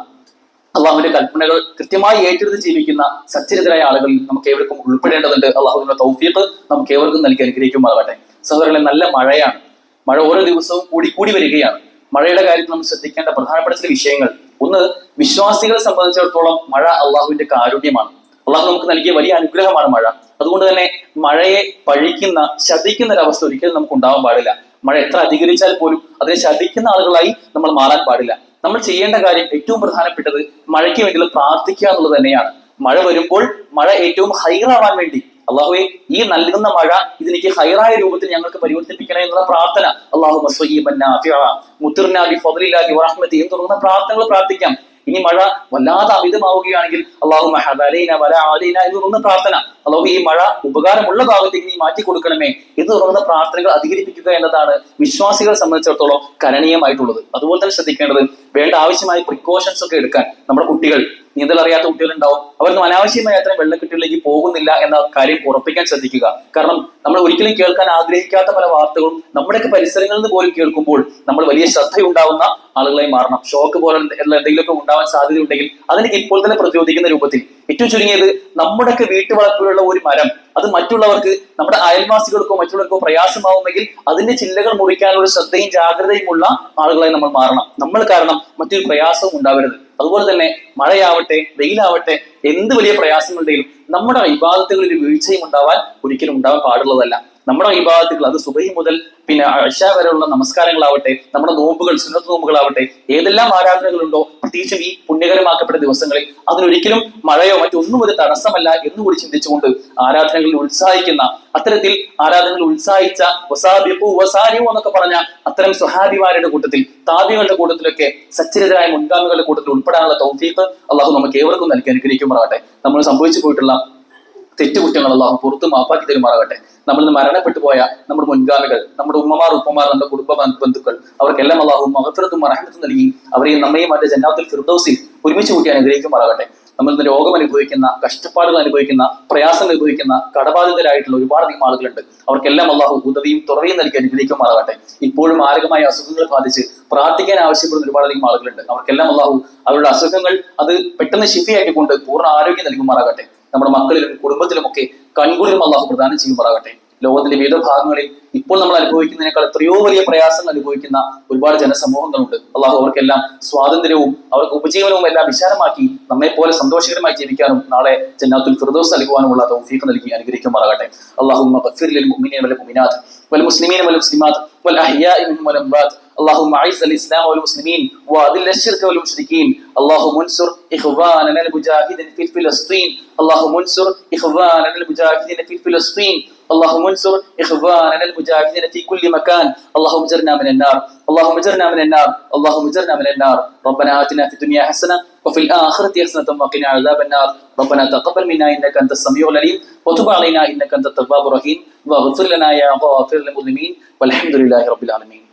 അള്ളാഹുവിന്റെ കൽപ്പനകൾ കൃത്യമായി ഏറ്റെടുത്ത് ജീവിക്കുന്ന സച്ചരിതരായ ആളുകളിൽ നമുക്ക് ഏവർക്കും ഉൾപ്പെടേണ്ടതുണ്ട്. അള്ളാഹുവിന്റെ തൗഫീഖ് നമുക്ക് ഏവർക്കും നൽകി അനുഗ്രഹിക്കുമാറാകട്ടെ. സഹോദരങ്ങളെ, നല്ല മഴയാണ്. മഴ ഓരോ ദിവസവും കൂടി വരികയാണ്. മഴയുടെ കാര്യത്തിൽ നമ്മൾ ശ്രദ്ധിക്കേണ്ട പ്രധാനപ്പെട്ട ചില വിഷയങ്ങൾ. ഒന്ന്, വിശ്വാസികളെ സംബന്ധിച്ചിടത്തോളം മഴ അള്ളാഹുവിന്റെ കാരുണ്യമാണ്. അള്ളാഹു നമുക്ക് നൽകിയ വലിയ അനുഗ്രഹമാണ് മഴ. അതുകൊണ്ട് തന്നെ മഴയെ പഴിക്കുന്ന ശപിക്കുന്ന ഒരവസ്ഥ ഒരിക്കലും നമുക്ക് ഉണ്ടാവാൻ പാടില്ല. മഴ എത്ര അധികരിച്ചാൽ പോലും അതിനെ ശപിക്കുന്ന ആളുകളായി നമ്മൾ മാറാൻ പാടില്ല. നമ്മൾ ചെയ്യേണ്ട കാര്യം ഏറ്റവും പ്രധാനപ്പെട്ടത് മഴയ്ക്ക് വേണ്ടിയുള്ള പ്രാർത്ഥിക്കുക എന്നുള്ളത് തന്നെയാണ്. മഴ വരുമ്പോൾ മഴ ഏറ്റവും ഹൈറാവാൻ വേണ്ടി അള്ളാഹുവെ ഈ നൽകുന്ന മഴ ഇതെനിക്ക് ഹൈറായ രൂപത്തിൽ ഞങ്ങൾക്ക് പരിവർത്തിപ്പിക്കണേ എന്നുള്ള പ്രാർത്ഥന, എന്ന് തുടങ്ങുന്ന പ്രാർത്ഥനകൾ പ്രാർത്ഥിക്കാം. ഇനി മഴ വല്ലാതെ അമിതമാവുകയാണെങ്കിൽ എന്ന് തുടങ്ങുന്ന പ്രാർത്ഥന, അല്ലാഹു ഈ മഴ ഉപകാരമുള്ള ഭാഗത്തേക്ക് നീ മാറ്റി കൊടുക്കണമേ എന്ന് തുടങ്ങുന്ന പ്രാർത്ഥനകൾ അധികരിപ്പിക്കുക എന്നതാണ് വിശ്വാസികളെ സംബന്ധിച്ചിടത്തോളം കരണീയമായിട്ടുള്ളത്. അതുപോലെ തന്നെ ശ്രദ്ധിക്കേണ്ടത് വേണ്ട ആവശ്യമായ പ്രിക്കോഷൻസ് ഒക്കെ എടുക്കാൻ. നമ്മുടെ കുട്ടികൾ, നീന്തൽ അറിയാത്ത കുട്ടികളുണ്ടാവും, അവർക്ക് അനാവശ്യമായ അത്രയും വെള്ളക്കെട്ടിലേക്ക് പോകുന്നില്ല എന്ന കാര്യം ഉറപ്പിക്കാൻ ശ്രദ്ധിക്കുക. കാരണം നമ്മൾ ഒരിക്കലും കേൾക്കാൻ ആഗ്രഹിക്കാത്ത പല വാർത്തകളും നമ്മുടെയൊക്കെ പരിസരങ്ങളിൽ നിന്ന് പോലും കേൾക്കുമ്പോൾ നമ്മൾ വലിയ ശ്രദ്ധയുണ്ടാവുന്ന ആളുകളായി മാറണം. ഷോക്ക് പോലെ എന്തെങ്കിലുമൊക്കെ ഉണ്ടാവാൻ സാധ്യതയുണ്ടെങ്കിൽ അതിന് ഇപ്പോൾ തന്നെ പ്രതിരോധിക്കുന്ന രൂപത്തിൽ ഏറ്റവും ചുരുങ്ങിയത് നമ്മുടെയൊക്കെ വീട്ടുവളപ്പിലുള്ള ഒരു മരം അത് മറ്റുള്ളവർക്ക്, നമ്മുടെ അയൽവാസികൾക്കോ മറ്റുള്ളവർക്കോ പ്രയാസമാവുമെങ്കിൽ അതിന്റെ ചില്ലകൾ മുറിക്കാനുള്ള ശ്രദ്ധയും ജാഗ്രതയുമുള്ള ആളുകളായി നമ്മൾ മാറണം. നമ്മൾ കാരണം മറ്റൊരു പ്രയാസവും ഉണ്ടാവരുത്. അതുപോലെ തന്നെ മഴയാവട്ടെ വെയിലാവട്ടെ എന്ത് വലിയ പ്രയാസങ്ങളുടെയും നമ്മുടെ ഇബാദത്തുകളിൽ വീഴ്ചയും ഒരിക്കലും ഉണ്ടാവാൻ പാടുള്ളതല്ല. നമ്മുടെ ഇബാദത്തുകൾ അത് സുബഹി മുതൽ പിന്നെ ഇശാ വരെയുള്ള നമസ്കാരങ്ങളാവട്ടെ, നമ്മുടെ നോമ്പുകൾ, സുന്നത്ത് നോമ്പുകളാവട്ടെ, ഏതെല്ലാം ആരാധനകളുണ്ടോ പ്രത്യേകിച്ചും ഈ പുണ്യകരമാക്കപ്പെട്ട ദിവസങ്ങളിൽ അതിനൊരിക്കലും മഴയോ മറ്റൊന്നും ഒരു തടസ്സമല്ല എന്നുകൂടി ചിന്തിച്ചുകൊണ്ട് ആരാധനകളിൽ ഉത്സാഹിക്കുന്ന, അത്തരത്തിൽ ആരാധനകളിൽ ഉത്സാഹിച്ച വസാരിയു എന്നൊക്കെ പറഞ്ഞ അത്തരം സ്വഹാബിമാരുടെ കൂട്ടത്തിൽ, താബികളുടെ കൂട്ടത്തിലൊക്കെ സച്ചരിതരായ മുൻഗാമികളുടെ കൂട്ടത്തിൽ ഉൾപ്പെടാനുള്ള തൗഫീഖ് അള്ളാഹു നമുക്ക് ഏവർക്കും നൽകി അനുഗ്രഹിക്കുമാറാകട്ടെ. നമ്മൾ സംഭവിച്ചു പോയിട്ടുള്ള തെറ്റുകുറ്റങ്ങൾ അള്ളാഹു പുറത്ത് മാപ്പാക്കി തരുമാറാകട്ടെ. നമ്മൾ മരണപ്പെട്ടു പോയ നമ്മുടെ മുൻഗാമികൾ, നമ്മുടെ ഉമ്മമാർ, ഉപ്പമാർ, നമ്മുടെ കുടുംബ ബന്ധുക്കൾ, അവർക്കെല്ലാം അള്ളാഹു മഗ്ഫിറത്തും റഹ്മത്തും നൽകി അവരെയും നമ്മയും അവരുടെ ജന്നാത്തുൽ ഫിർദൗസിൽ ഒരുമിച്ച് കൂട്ടി അനുഗ്രഹിക്കുമാറാകട്ടെ. നമ്മൾ ഇന്ന് രോഗം അനുഭവിക്കുന്ന, കഷ്ടപ്പാടുകൾ അനുഭവിക്കുന്ന, പ്രയാസം അനുഭവിക്കുന്ന, കടബാധിതരായിട്ടുള്ള ഒരുപാടധികം ആളുകളുണ്ട്. അവർക്കെല്ലാം അള്ളാഹു ഉദവിയും തുറവിയും നൽകി അനുഗ്രഹിക്കുമാറാകട്ടെ. ഇപ്പോഴും മാരകമായ അസുഖങ്ങൾ ബാധിച്ച് പ്രാർത്ഥിക്കാൻ ആവശ്യപ്പെടുന്ന ഒരുപാടധികം ആളുകളുണ്ട്. അവർക്കെല്ലാം അള്ളാഹു അവരുടെ അസുഖങ്ങൾ അത് പെട്ടെന്ന് ശിഫിയാക്കിക്കൊണ്ട് പൂർണ്ണ ആരോഗ്യം നൽകുമാറാകട്ടെ. നമ്മുടെ മക്കളിലും കുടുംബത്തിലുമൊക്കെ കൺകുളിരും അള്ളാഹു പ്രദാനം ചെയ്യുമാറാകട്ടെ. ലോകത്തിന്റെ വിവിധ ഭാഗങ്ങളിൽ ഇപ്പോൾ നമ്മൾ അനുഭവിക്കുന്നതിനേക്കാൾ എത്രയോ വലിയ പ്രയാസങ്ങൾ അനുഭവിക്കുന്ന ഒരുപാട് ജനസമൂഹങ്ങളുണ്ട്. അള്ളാഹു അവർക്കെല്ലാം സ്വാതന്ത്ര്യവും അവർക്ക് ഉപജീവനവും എല്ലാം വിശാലമാക്കി നമ്മെ പോലെ സന്തോഷകരമായി ജീവിക്കാനും നാളെ ജന്നാത്തുൽ ഫിർദൗസ് നൽകുവാനുമുള്ള തൗഫീഖ് നൽകി അനുഗ്രഹിക്കുമാറാകട്ടെ. അല്ലാഹുമ്മ ഗ്ഫിർ ലിൽ മുഅ്മിനീന വൽ മുഅ്മിനാത്ത് വൽ മുസ്ലിമീന വൽ മുസ്ലിമാത്ത് വൽ അഹ്യാഇ മിൻഹും വൽ അംവാത്ത്. اللهم اعز الاسلام والمسلمين واذل الشرك والمشركين. اللهم انصر اخواننا المجاهدين في فلسطين. اللهم انصر اخواننا المجاهدين في فلسطين. اللهم انصر اخواننا المجاهدين في كل مكان. اللهم اجرنا من النار. اللهم اجرنا من النار. اللهم اجرنا من النار. ربنا آتنا في الدنيا حسنة وفي الآخرة حسنة وقنا عذاب النار. ربنا تقبل منا إنك أنت السميع العليم وتب علينا إنك أنت التواب الرحيم واغفر لنا يا غافر للمذنبين والحمد لله رب العالمين.